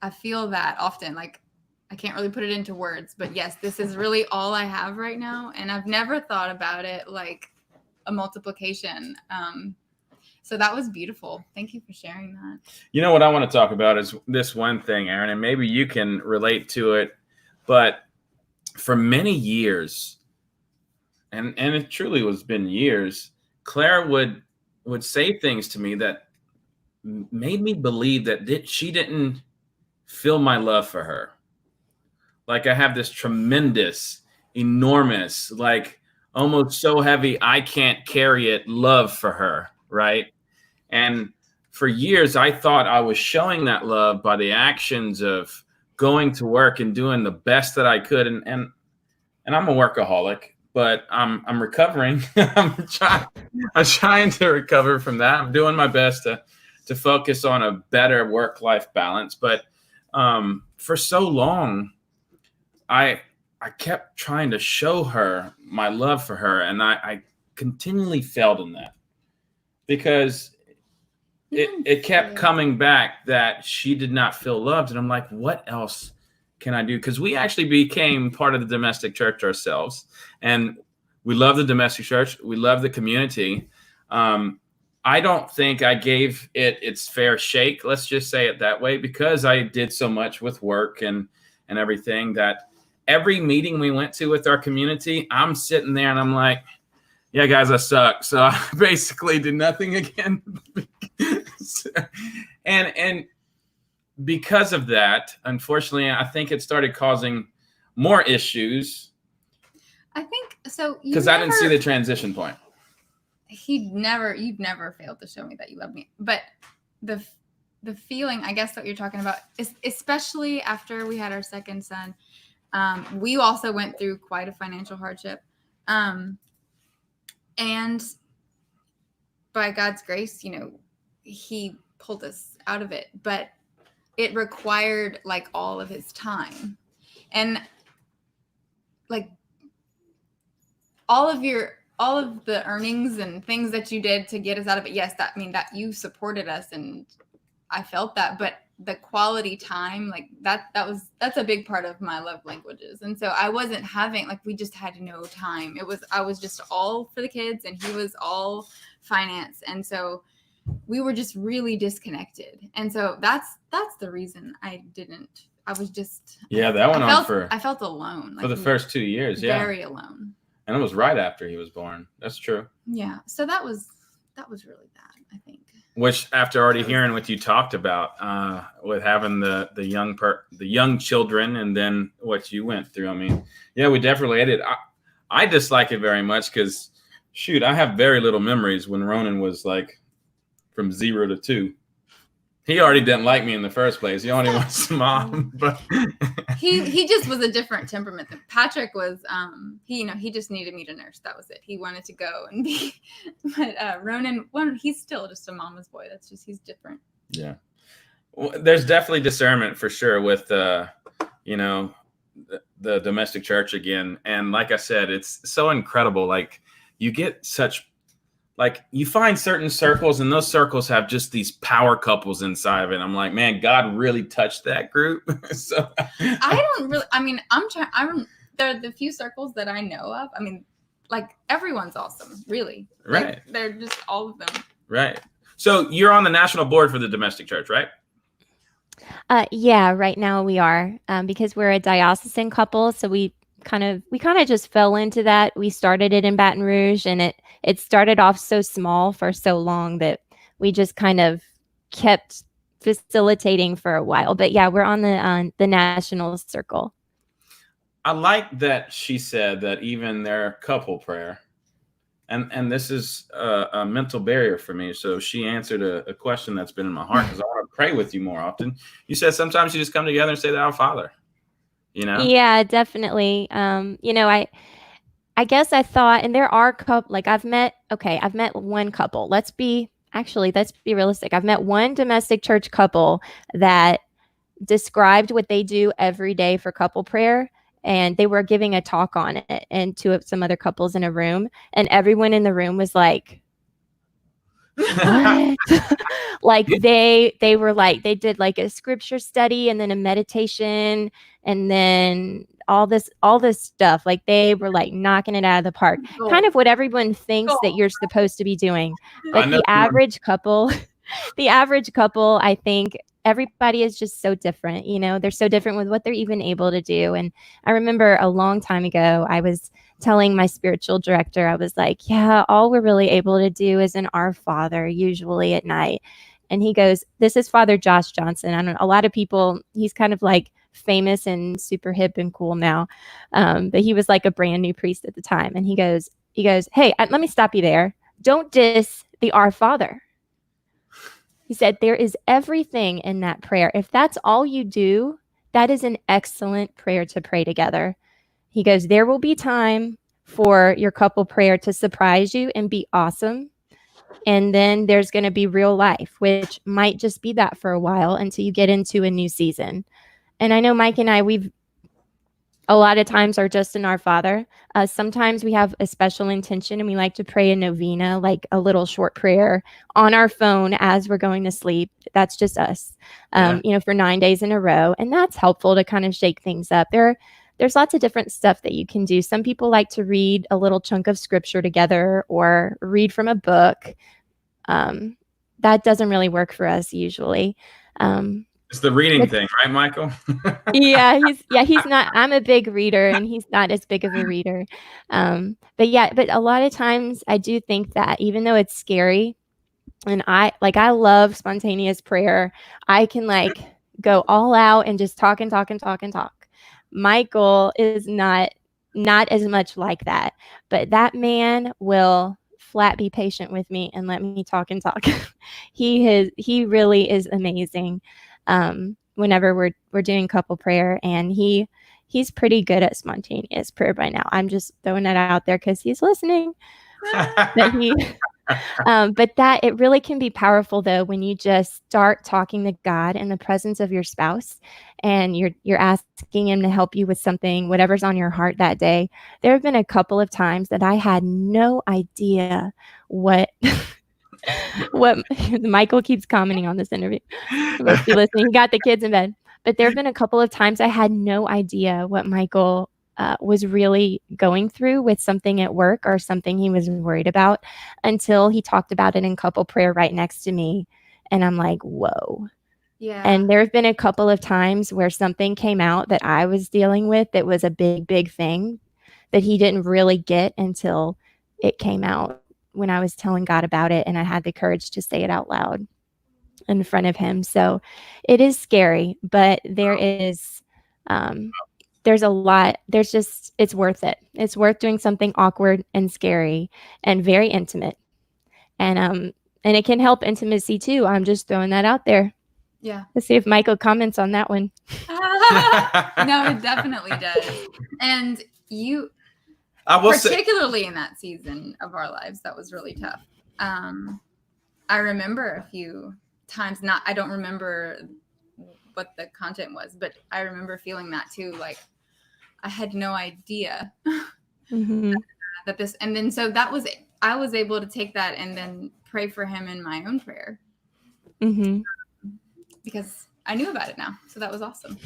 I feel that often, like I can't really put it into words, but yes, this is really all I have right now. And I've never thought about it like a multiplication. So that was beautiful. Thank you for sharing that. You know what I want to talk about is this one thing, Erin, and maybe you can relate to it, but for many years, and it truly has been years, Claire would say things to me that made me believe that she didn't feel my love for her. Like I have this tremendous, enormous, like almost so heavy I can't carry it love for her, right? And for years, I thought I was showing that love by the actions of going to work and doing the best that I could. And I'm a workaholic, but I'm recovering. I'm trying to recover from that. I'm doing my best to focus on a better work-life balance. But for so long, I kept trying to show her my love for her, and I continually failed in that because it kept coming back that she did not feel loved. And I'm like, what else can I do? Because we actually became part of the domestic church ourselves. And we love the domestic church. We love the community. I don't think I gave it its fair shake. Let's just say it that way, because I did so much with work and everything that every meeting we went to with our community, I'm sitting there and I'm like, yeah, guys, I suck. So I basically did nothing again. and because of that, unfortunately, I think it started causing more issues. I think so. Because I didn't see the transition point. You've never failed to show me that you love me. But the feeling, I guess, that you're talking about is, especially after we had our second son, we also went through quite a financial hardship. And by God's grace, he pulled us out of it, but it required like all of his time and like all of the earnings and things that you did to get us out of it. Yes, that you supported us and I felt that, but the quality time, like that's a big part of my love languages. And so I wasn't having, like, we just had no time. I was just all for the kids and he was all finance. And so we were just really disconnected. And so that's the reason I was just, that went on I felt alone. For the first 2 years. Yeah. Very alone. And it was right after he was born. That's true. Yeah. So that was really bad, I think. Which, after already hearing what you talked about with having the young children and then what you went through, I mean, yeah, we definitely related. I dislike it very much because, shoot, I have very little memories when Ronan was like from 0 to 2. He already didn't like me in the first place. He only wants mom, but he just was a different temperament than Patrick was. He just needed me to nurse. That was it. He wanted to go and be, but Ronan, he's still just a mama's boy. That's just, he's different. Yeah. Well, there's definitely discernment for sure with the domestic church again. And like I said, it's so incredible. Like you get such, like you find certain circles and those circles have just these power couples inside of it. I'm like, man, God really touched that group. So there are the few circles that I know of. I mean, like everyone's awesome, really. Right. Like, they're just all of them. Right. So you're on the national board for the domestic church, right? Yeah, right now we are, because we're a diocesan couple. So we kind of just fell into that. We started it in Baton Rouge, and it started off so small for so long that we just kind of kept facilitating for a while. But yeah, we're on the national circle. I like that she said that even their couple prayer, and this is a mental barrier for me. So she answered a question that's been in my heart because I want to pray with you more often. You said sometimes you just come together and say the Our Father. Yeah, definitely. I guess I thought, and there are I've met one couple. Let's be realistic. I've met one domestic church couple that described what they do every day for couple prayer. And they were giving a talk on it and some other couples in a room, and everyone in the room was like, what? Like they were like, they did like a scripture study and then a meditation and then all this stuff. Like they were like knocking it out of the park, kind of what everyone thinks that you're supposed to be doing. But the average couple, I think everybody is just so different. They're so different with what they're even able to do. And I remember a long time ago, I was telling my spiritual director, I was like, yeah, all we're really able to do is an Our Father, usually at night. And he goes, this is Father Josh Johnson. I don't know, a lot of people, he's kind of like famous and super hip and cool now. But he was like a brand new priest at the time. And he goes, He goes, hey, let me stop you there. Don't diss the Our Father. He said, there is everything in that prayer. If that's all you do, that is an excellent prayer to pray together. He goes, there will be time for your couple prayer to surprise you and be awesome. And then there's going to be real life, which might just be that for a while until you get into a new season. And I know Mike and I, we've a lot of times are just in Our Father. Sometimes we have a special intention and we like to pray a novena, like a little short prayer on our phone as we're going to sleep. That's just us, for 9 days in a row. And that's helpful to kind of shake things up. There's lots of different stuff that you can do. Some people like to read a little chunk of scripture together or read from a book. That doesn't really work for us usually. It's the reading thing, right, Michael? He's not. I'm a big reader, and he's not as big of a reader. But a lot of times I do think that even though it's scary, and I love spontaneous prayer, I can go all out and just talk and talk and talk and talk. Michael is not as much like that, but that man will flat be patient with me and let me talk and talk. He really is amazing. Whenever we're doing couple prayer, and he's pretty good at spontaneous prayer by now. I'm just throwing that out there because he's listening. But that it really can be powerful though when you just start talking to God in the presence of your spouse, and you're asking him to help you with something, whatever's on your heart that day. There have been a couple of times that I had no idea what Michael keeps commenting on this interview. He must be listening. He got the kids in bed. But there have been a couple of times I had no idea what Michael was really going through with something at work or something he was worried about until he talked about it in couple prayer right next to me. And I'm like, whoa. Yeah. And there have been a couple of times where something came out that I was dealing with that was a big, big thing that he didn't really get until it came out when I was telling God about it, and I had the courage to say it out loud in front of him. So it is scary, but there's a lot. It's worth it. It's worth doing something awkward and scary and very intimate. And it can help intimacy too. I'm just throwing that out there. Yeah. Let's see if Michael comments on that one. No, it definitely does. And particularly in that season of our lives, that was really tough. I remember a few times, I don't remember what the content was, but I remember feeling that too. Like I had no idea that this, and then so that was, I was able to take that and then pray for him in my own prayer because I knew about it now. So that was awesome.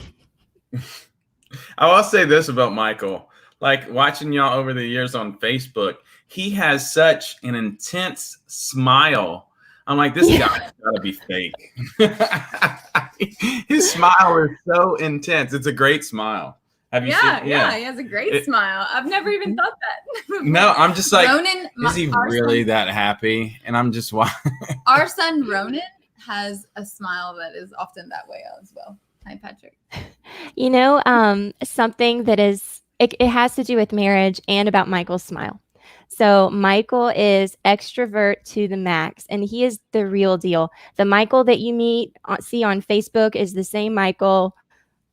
I will say this about Michael. Like watching y'all over the years on Facebook, he has such an intense smile. I'm like, this guy's gotta be fake. His smile is so intense. It's a great smile. Have you seen? Yeah, he has a great smile. I've never even thought that. No, I'm just like, Ronan, is he really that happy? And I'm just our son Ronan has a smile that is often that way as well. Hi, Patrick. Something that is, it has to do with marriage and about Michael's smile. So Michael is extrovert to the max, and he is the real deal. The Michael that you see on Facebook is the same Michael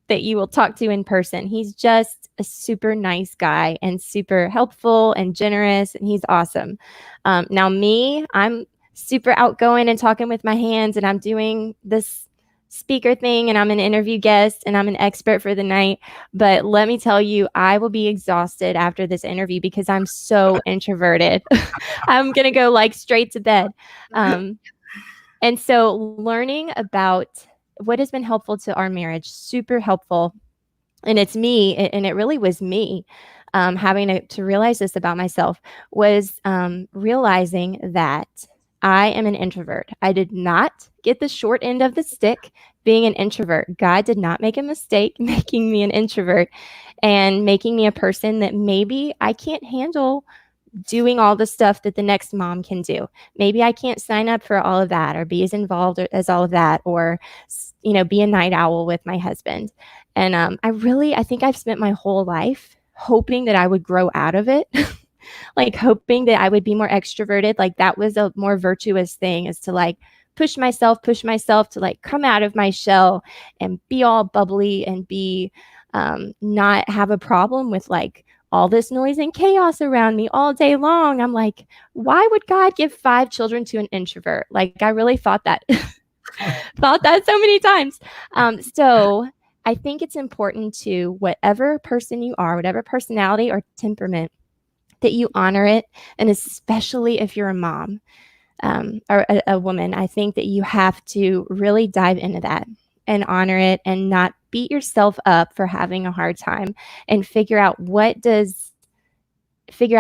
that you will talk to in person. He's just a super nice guy and super helpful and generous, and he's awesome. Now me, I'm super outgoing and talking with my hands, and I'm doing this speaker thing, and I'm an interview guest, and I'm an expert for the night. But let me tell you, I will be exhausted after this interview because I'm so introverted. I'm going to go straight to bed. And so learning about what has been helpful to our marriage, super helpful. And it's me, and it really was me having to realize this about myself, was realizing that I am an introvert. I did not get the short end of the stick being an introvert. God did not make a mistake making me an introvert and making me a person that maybe I can't handle doing all the stuff that the next mom can do. Maybe I can't sign up for all of that or be as involved as all of that, or, be a night owl with my husband. And I think I've spent my whole life hoping that I would grow out of it. like hoping that I would be more extroverted. Like that was a more virtuous thing, is to like push myself to like come out of my shell and be all bubbly and be not have a problem with like all this noise and chaos around me all day long. I'm like, why would God give 5 children to an introvert? Like I really thought that thought that so many times. So I think it's important to, whatever person you are, whatever personality or temperament, that you honor it. And especially if you're a mom, or a woman, I think that you have to really dive into that and honor it and not beat yourself up for having a hard time, and figure out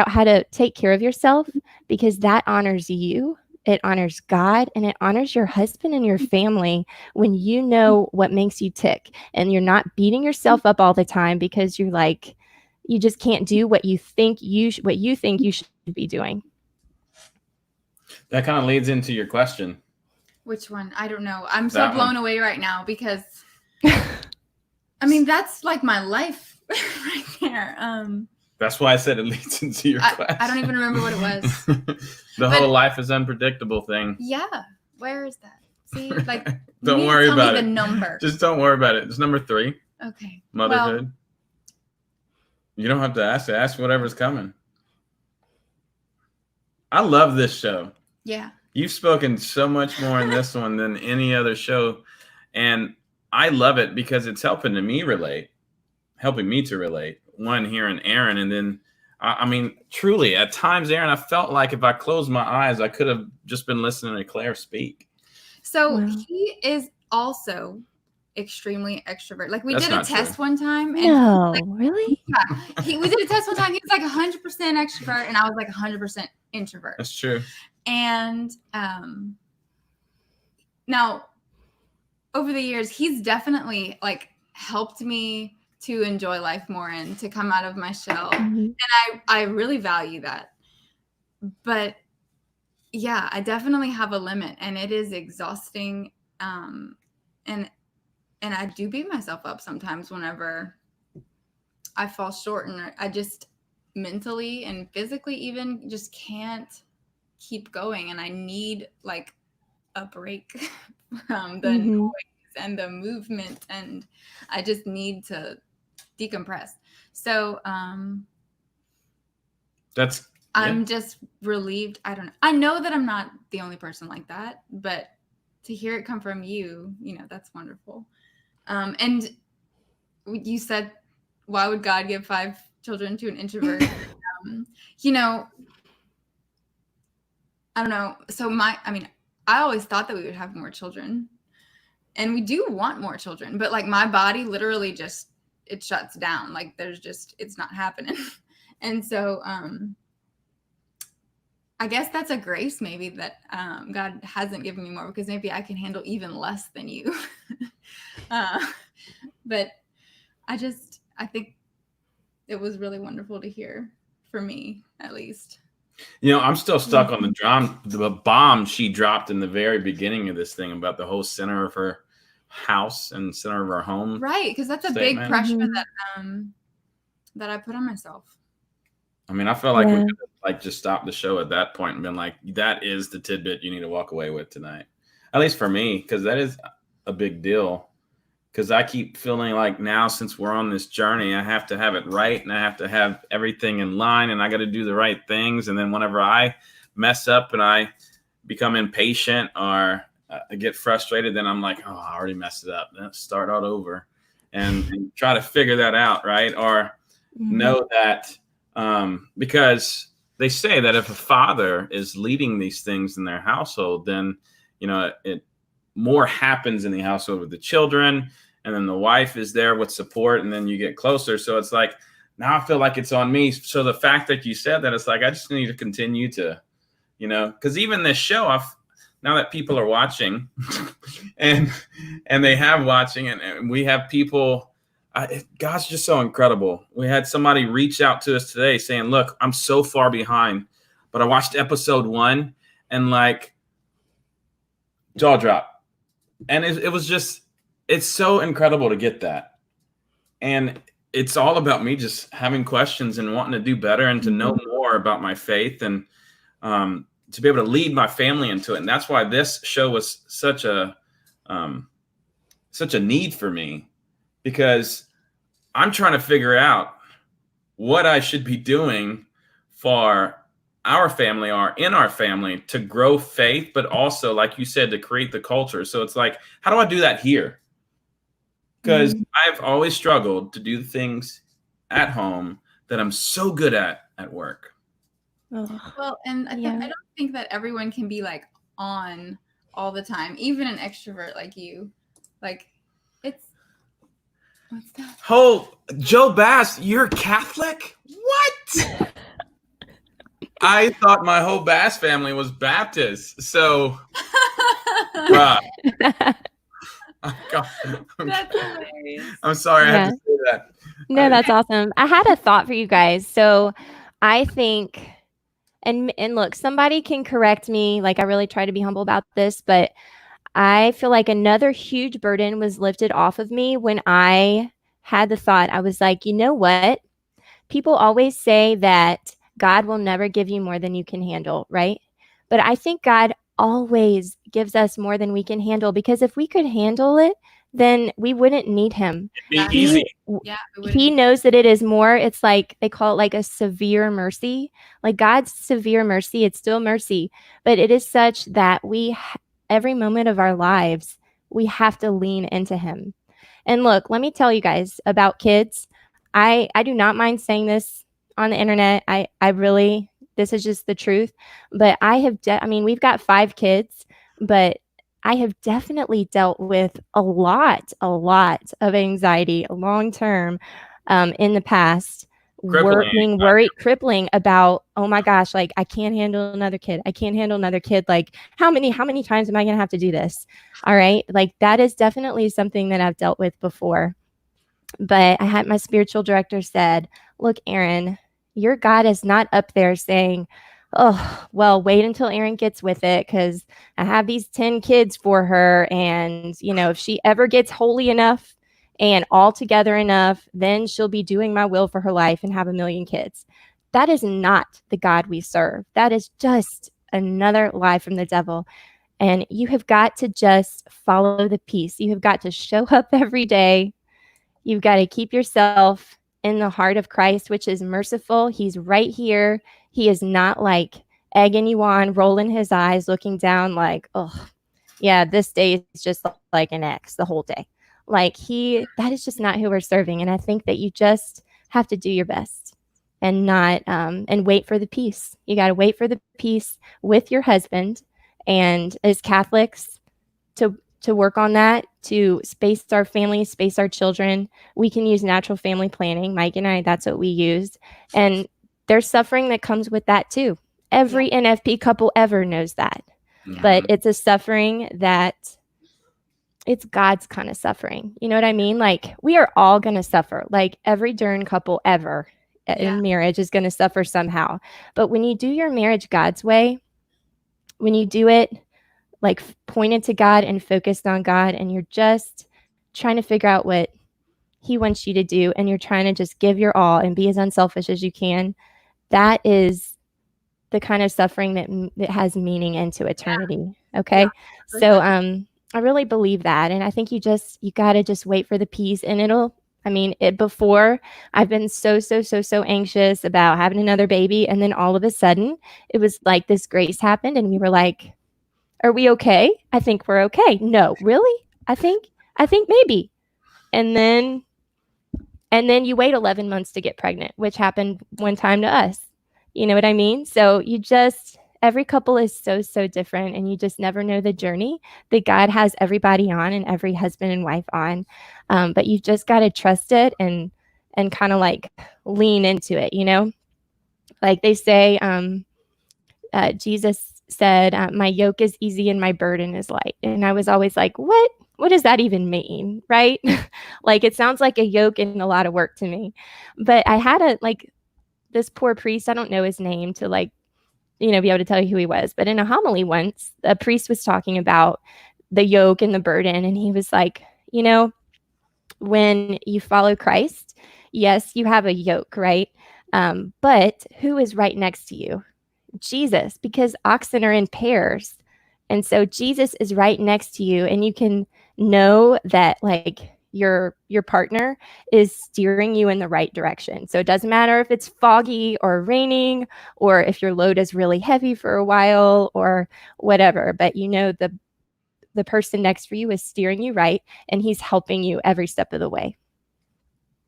how to take care of yourself, because that honors you. It honors God, and it honors your husband and your family when you know what makes you tick and you're not beating yourself up all the time because you're like, you just can't do what you think you should be doing. That kind of leads into your question. Which one? I don't know. I'm so That blown one. away right now because I mean, that's like my life right there. That's why I said it leads into your question. I don't even remember what it was. The whole life is unpredictable thing. Yeah. Where is that? See, like, Don't worry about it. The number. Just don't worry about it. It's number 3. Okay. Motherhood. Well, you don't have to ask it. Ask whatever's coming. I love this show. Yeah. You've spoken so much more in this one than any other show. And I love it because it's helping me to relate. One, hearing Erin, and then, I mean, truly, at times, Erin, I felt like if I closed my eyes, I could have just been listening to Claire speak. So he is also extremely extrovert. Like we That's did a not test true. one time. And No, really? Yeah. We did a test one time. He was like 100% extrovert, and I was like 100% introvert. That's true. And now, over the years, he's definitely like helped me to enjoy life more and to come out of my shell. Mm-hmm. And I really value that. But yeah, I definitely have a limit, and it is exhausting. And I do beat myself up sometimes whenever I fall short, and I just mentally and physically even just can't keep going. And I need like a break from the noise and the movement, and I just need to decompress. So I'm just relieved. I don't know. I know that I'm not the only person like that, but to hear it come from you, that's wonderful. And you said, why would God give 5 children to an introvert? I don't know. So I always thought that we would have more children, and we do want more children, but like my body literally just, it shuts down. Like it's not happening. And so, I guess that's a grace maybe that God hasn't given me more, because maybe I can handle even less than you. But I think it was really wonderful to hear, for me at least. I'm still stuck on the bomb she dropped in the very beginning of this thing about the whole center of her house and center of her home. Right, because that's a big pressure that I put on myself. I mean, I feel like we could like just stop the show at that point and been like, that is the tidbit you need to walk away with tonight. At least for me, because that is a big deal. Because I keep feeling like now, since we're on this journey, I have to have it right, and I have to have everything in line, and I got to do the right things. And then whenever I mess up and I become impatient or I get frustrated, then I'm like, oh, I already messed it up. Let's start all over and try to figure that out, right? Or know that because they say that if a father is leading these things in their household, then, it more happens in the household with the children, and then the wife is there with support, and then you get closer. So it's like, now I feel like it's on me. So the fact that you said that, it's like, I just need to continue to, because even this show, now that people are watching and they have watching, and we have people, God's just so incredible. We had somebody reach out to us today saying, look, I'm so far behind, but I watched episode 1 and like jaw drop. And it was just, it's so incredible to get that. And it's all about me just having questions and wanting to do better and to know more more about my faith and to be able to lead my family into it. And that's why this show was such a need for me, because I'm trying to figure out what I should be doing for our family or in our family to grow faith, but also, like you said, to create the culture. So it's like, how do I do that here? Because I've always struggled to do things at home that I'm so good at work. Well, and I don't think that everyone can be like on all the time, even an extrovert like you. Like, it's what's that? Oh, Joe Bass, you're Catholic? What? I thought my whole Bass family was Baptist. So, That's hilarious. I'm sorry, I had to say that. No, that's awesome. I had a thought for you guys. So I think, and look, somebody can correct me. Like, I really try to be humble about this, but I feel like another huge burden was lifted off of me when I had the thought. I was like, you know what? People always say that God will never give you more than you can handle, right? But I think God always gives us more than we can handle, because if we could handle it, then we wouldn't need him. It'd be easy. He knows that it is more. It's like, they call it like a severe mercy. Like God's severe mercy, it's still mercy, but it is such that every moment of our lives, we have to lean into him. And look, let me tell you guys about kids. I do not mind saying this on the internet. I really, this is just the truth. But we've got 5 kids, but I have definitely dealt with a lot of anxiety long term in the past. Crippling about, oh my gosh, like I can't handle another kid. Like how many times am I going to have to do this? All right. Like that is definitely something that I've dealt with before. But I had my spiritual director said, look, Erin, your God is not up there saying, oh, well, wait until Erin gets with it, because I have these 10 kids for her. And, if she ever gets holy enough and all together enough, then she'll be doing my will for her life and have 1 million kids. That is not the God we serve. That is just another lie from the devil. And you have got to just follow the peace. You have got to show up every day. You've got to keep yourself in the heart of Christ, which is merciful. He's right here. He is not like egging you on, rolling his eyes, looking down like, oh, yeah, this day is just like an X the whole day. Like that is just not who we're serving. And I think that you just have to do your best and not, and wait for the peace. You got to wait for the peace with your husband. And as Catholics, to work on that, to space our families, space our children. We can use natural family planning. Mike and I, that's what we used. And there's suffering that comes with that too. Every NFP couple ever knows that. But it's a suffering that it's God's kind of suffering. You know what I mean? Like we are all going to suffer. Like every Dern couple ever in marriage is going to suffer somehow. But when you do your marriage God's way, when you do it like pointed to God and focused on God, and you're just trying to figure out what he wants you to do, and you're trying to just give your all and be as unselfish as you can, that is the kind of suffering that has meaning into eternity. Okay. So I really believe that. And I think you got to just wait for the peace, and before I've been so anxious about having another baby. And then all of a sudden it was like this grace happened and we were like, are we okay? I think we're okay. No, really? I think maybe. And then you wait 11 months to get pregnant, which happened one time to us. You know what I mean? So every couple is so different, and you just never know the journey that God has everybody on and every husband and wife on. But you just got to trust it and kind of like lean into it, Like they say, Jesus said, my yoke is easy and my burden is light. And I was always like, what does that even mean? Right? Like, it sounds like a yoke and a lot of work to me. But I had this poor priest, I don't know his name to be able to tell you who he was. But in a homily once, a priest was talking about the yoke and the burden. And he was like, when you follow Christ, yes, you have a yoke, right? But who is right next to you? Jesus, because oxen are in pairs. And so Jesus is right next to you, and you can know that like your partner is steering you in the right direction. So it doesn't matter if it's foggy or raining, or if your load is really heavy for a while or whatever, but you know the person next for you is steering you right, and he's helping you every step of the way.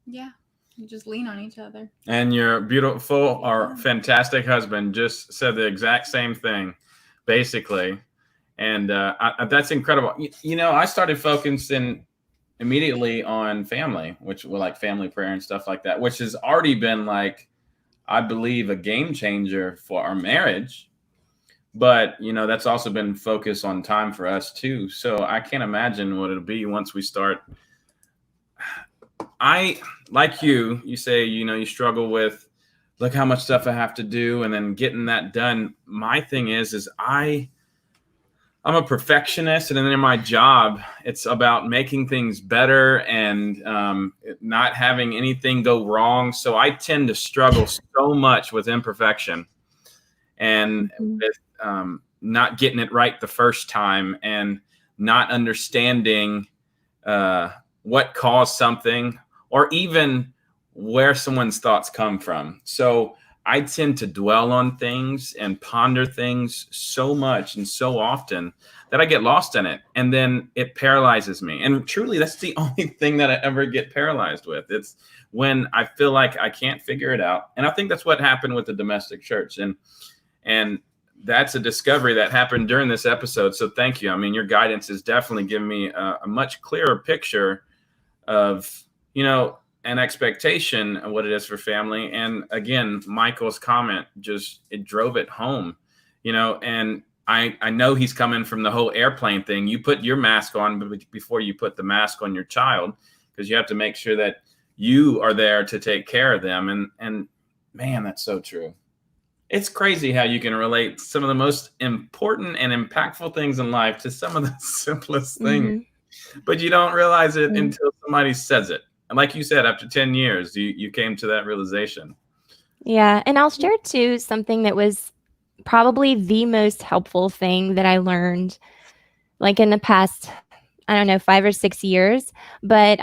Yeah. You just lean on each other. And your beautiful or fantastic husband just said the exact same thing, basically. And that's incredible. You know, I started focusing immediately on family, which were like family prayer and stuff like that, which has already been like, I believe, a game changer for our marriage. But, you know, that's also been focused on time for us too. So I can't imagine what it'll be once we start. I, like you say, you know, you struggle with, look how much stuff I have to do and then getting that done. My thing is I'm a perfectionist, and then in my job, it's about making things better and not having anything go wrong. So I tend to struggle so much with imperfection and with not getting it right the first time and not understanding what caused something, or even where someone's thoughts come from. So I tend to dwell on things and ponder things so much and so often that I get lost in it, and then it paralyzes me. And truly, that's the only thing that I ever get paralyzed with. It's when I feel like I can't figure it out. And I think that's what happened with the domestic church. And that's a discovery that happened during this episode. So thank you. I mean, your guidance has definitely given me a much clearer picture of, you know, an expectation of what it is for family. And again, Michael's comment it drove it home, you know. And I know he's coming from the whole airplane thing. You put your mask on before you put the mask on your child, because you have to make sure that you are there to take care of them. And man, that's so true. It's crazy how you can relate some of the most important and impactful things in life to some of the simplest things, but you don't realize it until somebody says it. And like you said, after 10 years, you came to that realization. Yeah. And I'll share too something that was probably the most helpful thing that I learned like in the past, I don't know, 5 or 6 years. But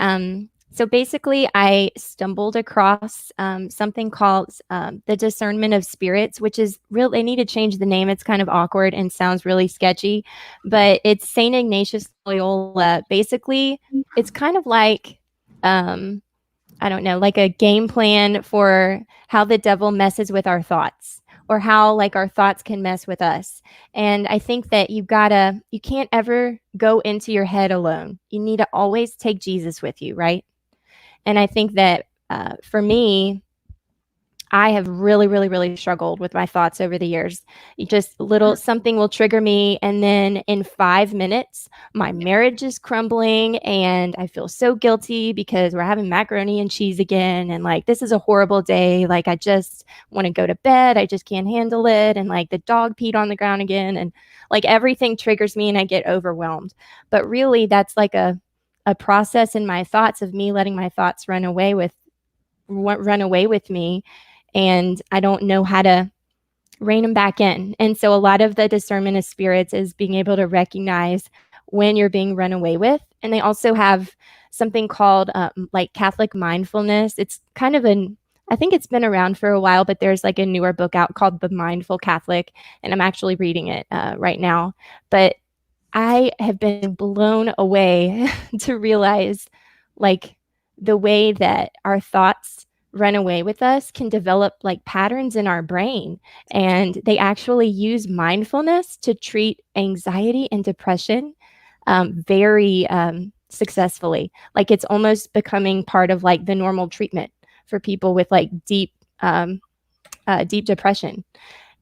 so basically, I stumbled across something called the discernment of spirits, which is real. They need to change the name. It's kind of awkward and sounds really sketchy, but it's St. Ignatius Loyola. Basically, it's kind of like, I don't know, like a game plan for how the devil messes with our thoughts, or how like our thoughts can mess with us. And I think that you can't ever go into your head alone. You need to always take Jesus with you, right? And I think that for me, I have really, really, really struggled with my thoughts over the years. Something will trigger me, and then in 5 minutes, my marriage is crumbling, and I feel so guilty because we're having macaroni and cheese again. And like, this is a horrible day. Like, I just want to go to bed. I just can't handle it. And like, the dog peed on the ground again. And like, everything triggers me and I get overwhelmed. But really, that's like a process in my thoughts of me letting my thoughts run away with me. And I don't know how to rein them back in. And so a lot of the discernment of spirits is being able to recognize when you're being run away with. And they also have something called like Catholic mindfulness. It's kind of I think it's been around for a while, but there's like a newer book out called The Mindful Catholic, and I'm actually reading it right now. But I have been blown away to realize like the way that our thoughts run away with us can develop like patterns in our brain. And they actually use mindfulness to treat anxiety and depression very successfully. Like, it's almost becoming part of like the normal treatment for people with like deep depression.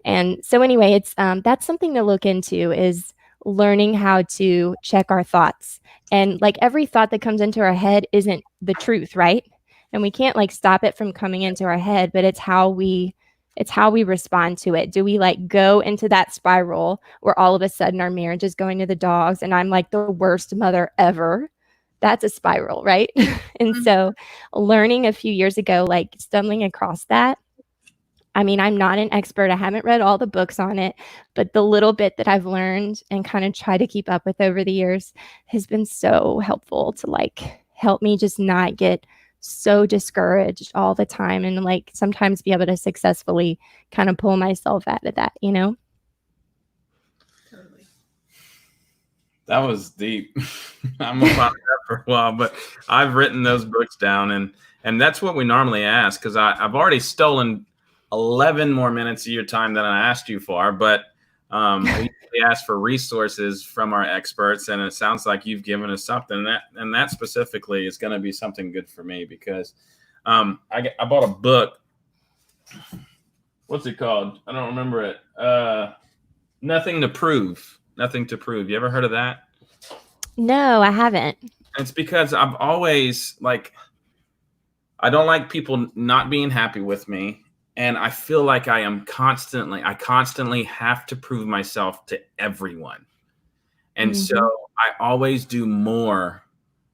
And so anyway, it's that's something to look into, is learning how to check our thoughts. And like, every thought that comes into our head isn't the truth, right? And we can't like stop it from coming into our head, but it's how we respond to it. Do we like go into that spiral where all of a sudden our marriage is going to the dogs and I'm like the worst mother ever? That's a spiral, right? And so learning a few years ago, like stumbling across that I mean, I'm not an expert. I haven't read all the books on it, but the little bit that I've learned and kind of try to keep up with over the years has been so helpful to like help me just not get so discouraged all the time and like sometimes be able to successfully kind of pull myself out of that, you know? Totally. That was deep. I'm gonna ponder that for a while, but I've written those books down, and that's what we normally ask, because I've already stolen 11 more minutes of your time than I asked you for, but we asked for resources from our experts, and it sounds like you've given us something, and that specifically is going to be something good for me, because I bought a book. What's it called? I don't remember it. Nothing to Prove. Nothing to Prove. You ever heard of that? No, I haven't. It's because I've always I don't like people not being happy with me. And I feel like I constantly have to prove myself to everyone. And so I always do more,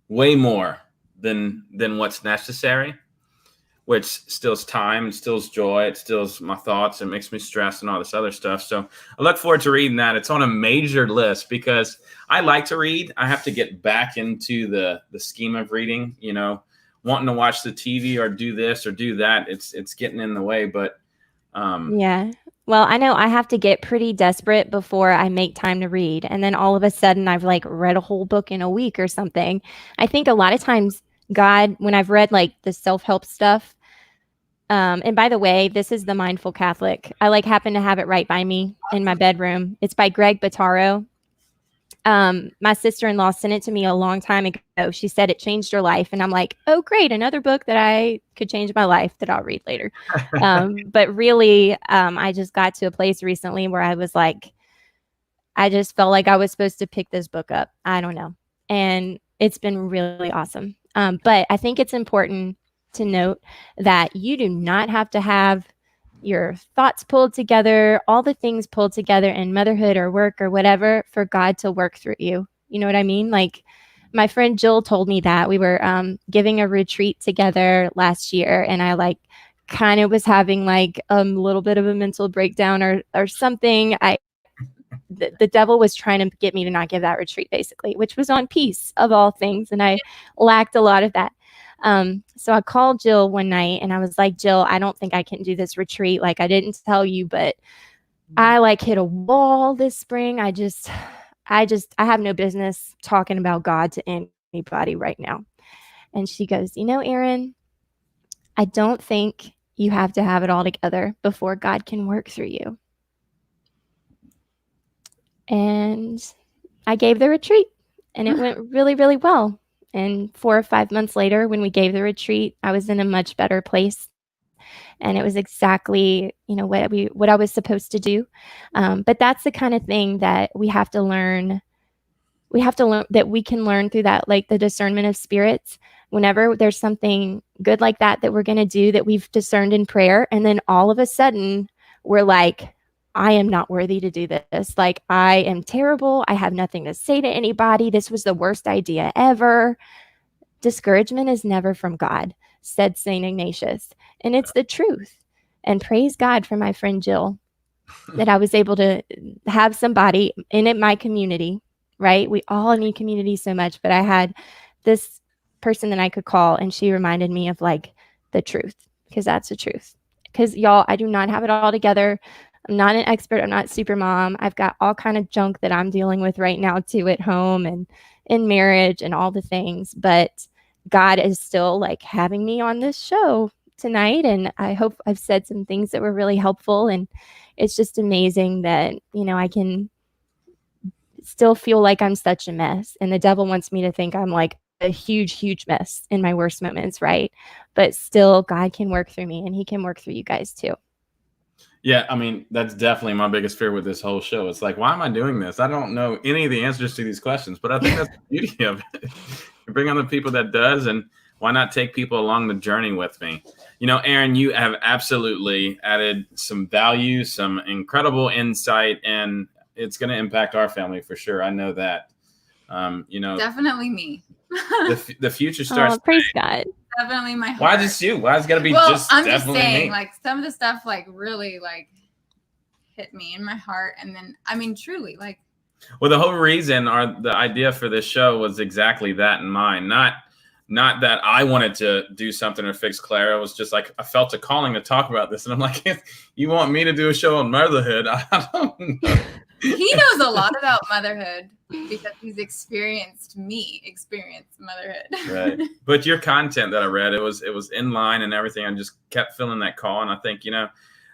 way more than what's necessary, which steals time, it steals joy, it steals my thoughts, it makes me stressed and all this other stuff. So I look forward to reading that. It's on a major list because I like to read. I have to get back into the scheme of reading, you know, wanting to watch the TV or do this or do that. It's getting in the way, but yeah. Well, I know I have to get pretty desperate before I make time to read. And then all of a sudden I've like read a whole book in a week or something. I think a lot of times God, when I've read like the self-help stuff, and by the way, this is the Mindful Catholic. I like happen to have it right by me in my bedroom. It's by Greg Bottaro. My sister-in-law sent it to me a long time ago. She said it changed her life. And I'm like, oh, great. Another book that I could change my life that I'll read later. But really, I just got to a place recently where I was like, I just felt like I was supposed to pick this book up. I don't know. And it's been really awesome. But I think it's important to note that you do not have to have your thoughts pulled together, all the things pulled together in motherhood or work or whatever for God to work through you. You know what I mean? Like my friend Jill told me that we were giving a retreat together last year, and I like kind of was having like a little bit of a mental breakdown or something. The devil was trying to get me to not give that retreat, basically, which was on peace of all things. And I lacked a lot of that. So I called Jill one night and I was like, Jill, I don't think I can do this retreat. Like I didn't tell you, but I like hit a wall this spring. I have no business talking about God to anybody right now. And she goes, you know, Erin, I don't think you have to have it all together before God can work through you. And I gave the retreat and it went really, really well. And 4 or 5 months later, when we gave the retreat, I was in a much better place. And it was exactly, you know, what I was supposed to do. But that's the kind of thing that we have to learn. We have to learn that we can learn through that, like the discernment of spirits. Whenever there's something good like that we're going to do that we've discerned in prayer, and then all of a sudden we're like, I am not worthy to do this. Like, I am terrible. I have nothing to say to anybody. This was the worst idea ever. Discouragement is never from God, said St. Ignatius. And it's the truth. And praise God for my friend Jill, that I was able to have somebody in my community, right? We all need community so much, but I had this person that I could call, and she reminded me of like the truth, because that's the truth. Because y'all, I do not have it all together. I'm not an expert. I'm not super mom. I've got all kind of junk that I'm dealing with right now too at home and in marriage and all the things. But God is still like having me on this show tonight. And I hope I've said some things that were really helpful. And it's just amazing that, you know, I can still feel like I'm such a mess. And the devil wants me to think I'm like a huge, huge mess in my worst moments, right? But still, God can work through me, and he can work through you guys too. Yeah, I mean, that's definitely my biggest fear with this whole show. It's like, why am I doing this? I don't know any of the answers to these questions, but I think that's the beauty of it. You bring on the people that does, and why not take people along the journey with me? You know, Erin, you have absolutely added some value, some incredible insight, and it's going to impact our family for sure. I know that. Definitely me. the future starts. Oh, praise God. Definitely my heart. Why just you? Why is it gotta be Well, just I'm just definitely saying, me? like, some of the stuff like really like hit me in my heart, and then I mean truly like. Well, the whole reason or the idea for this show was exactly that in mind. Not that I wanted to do something or fix Clara. It was just like I felt a calling to talk about this, and I'm like, if you want me to do a show on motherhood, I don't know. He knows a lot about motherhood because he's experienced motherhood. Right. But your content that I read, it was in line and everything. I just kept feeling that call, and I think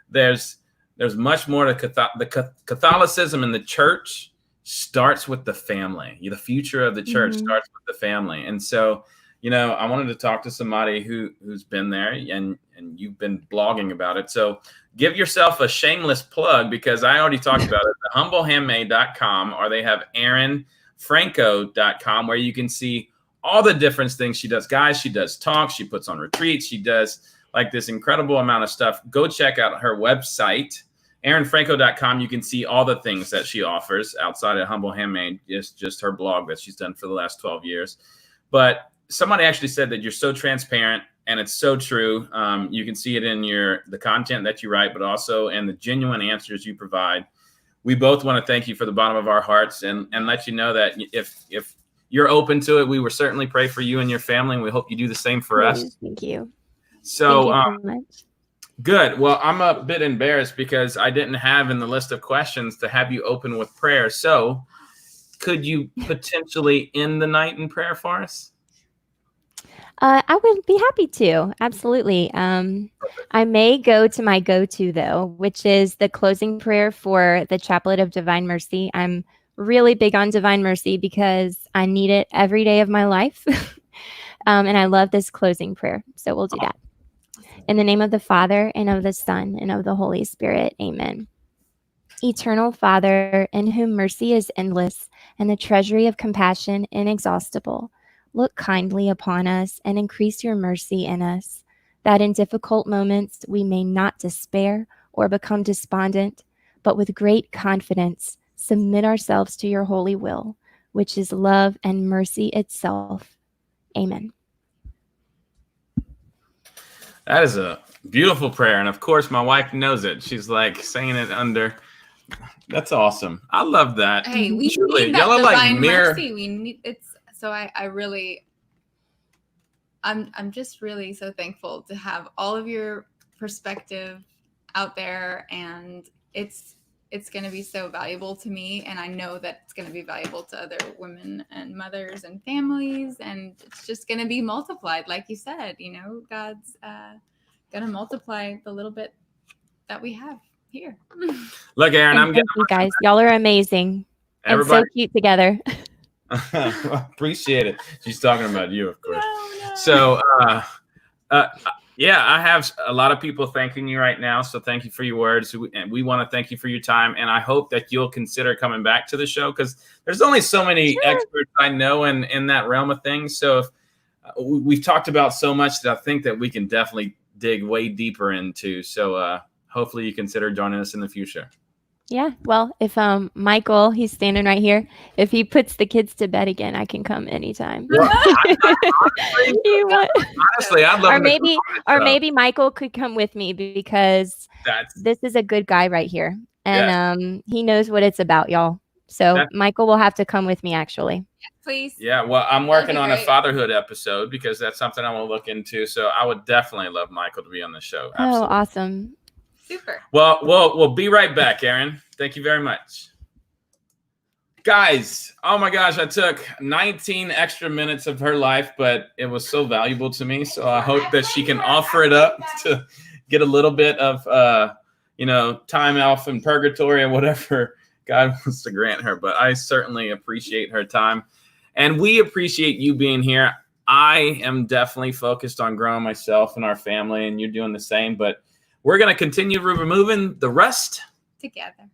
there's much more to Catholicism in the church starts with the family. The future of the church starts with the family, and so I wanted to talk to somebody who's been there, and you've been blogging about it. So give yourself a shameless plug, because I already talked about it. humblehandmaid.com, or they have erinfranco.com, where you can see all the different things she does. Guys, she does talks, she puts on retreats, she does like this incredible amount of stuff. Go check out her website, erinfranco.com. You can see all the things that she offers outside of Humble Handmaid. It's just her blog that she's done for the last 12 years. But somebody actually said that you're so transparent, and it's so true. You can see it in the content that you write, but also in the genuine answers you provide. We both want to thank you for the bottom of our hearts, and let you know that if you're open to it, we will certainly pray for you and your family, and we hope you do the same for us. Thank you. So, thank you so much. Good. Well, I'm a bit embarrassed because I didn't have in the list of questions to have you open with prayer. So could you potentially end the night in prayer for us? I would be happy to. Absolutely. I may go to my go-to, though, which is the closing prayer for the Chaplet of Divine Mercy. I'm really big on Divine Mercy because I need it every day of my life. And I love this closing prayer. So we'll do that. In the name of the Father, and of the Son, and of the Holy Spirit. Amen. Eternal Father, in whom mercy is endless and the treasury of compassion inexhaustible, look kindly upon us and increase your mercy in us, that in difficult moments we may not despair or become despondent, but with great confidence submit ourselves to your holy will, which is love and mercy itself. Amen. That is a beautiful prayer. And of course, my wife knows it. She's like saying it under. That's awesome. I love that. Hey, we Truly. need that Y'all are divine like mirror. mercy. We need it's so I really I'm just really so thankful to have all of your perspective out there, and it's going to be so valuable to me, and I know that it's going to be valuable to other women and mothers and families, and it's just going to be multiplied, like you said. God's going to multiply the little bit that we have here. Look, Erin, I'm thank you guys. Y'all are amazing. Everybody. And so cute together. Appreciate it. She's talking about you, of course. No. So, yeah, I have a lot of people thanking you right now. So thank you for your words. And we want to thank you for your time. And I hope that you'll consider coming back to the show, because there's only so many experts I know in that realm of things. So if, we've talked about so much that I think that we can definitely dig way deeper into. So hopefully you consider joining us in the future. Yeah. Well, if Michael, he's standing right here, if he puts the kids to bed again, I can come anytime. Well, honestly, I'd love maybe Michael could come with me, because this is a good guy right here, and he knows what it's about, y'all. So Michael will have to come with me, actually. Please. Yeah. Well, I'm working on a fatherhood episode, because that's something I want to look into. So I would definitely love Michael to be on the show. Absolutely. Oh, awesome. Super. Well, we'll be right back, Erin. Thank you very much. Guys, oh my gosh, I took 19 extra minutes of her life, but it was so valuable to me. So I hope that she can offer it up to get a little bit of, time off in purgatory or whatever God wants to grant her. But I certainly appreciate her time. And we appreciate you being here. I am definitely focused on growing myself and our family, and you're doing the same. But we're going to continue removing the rust together.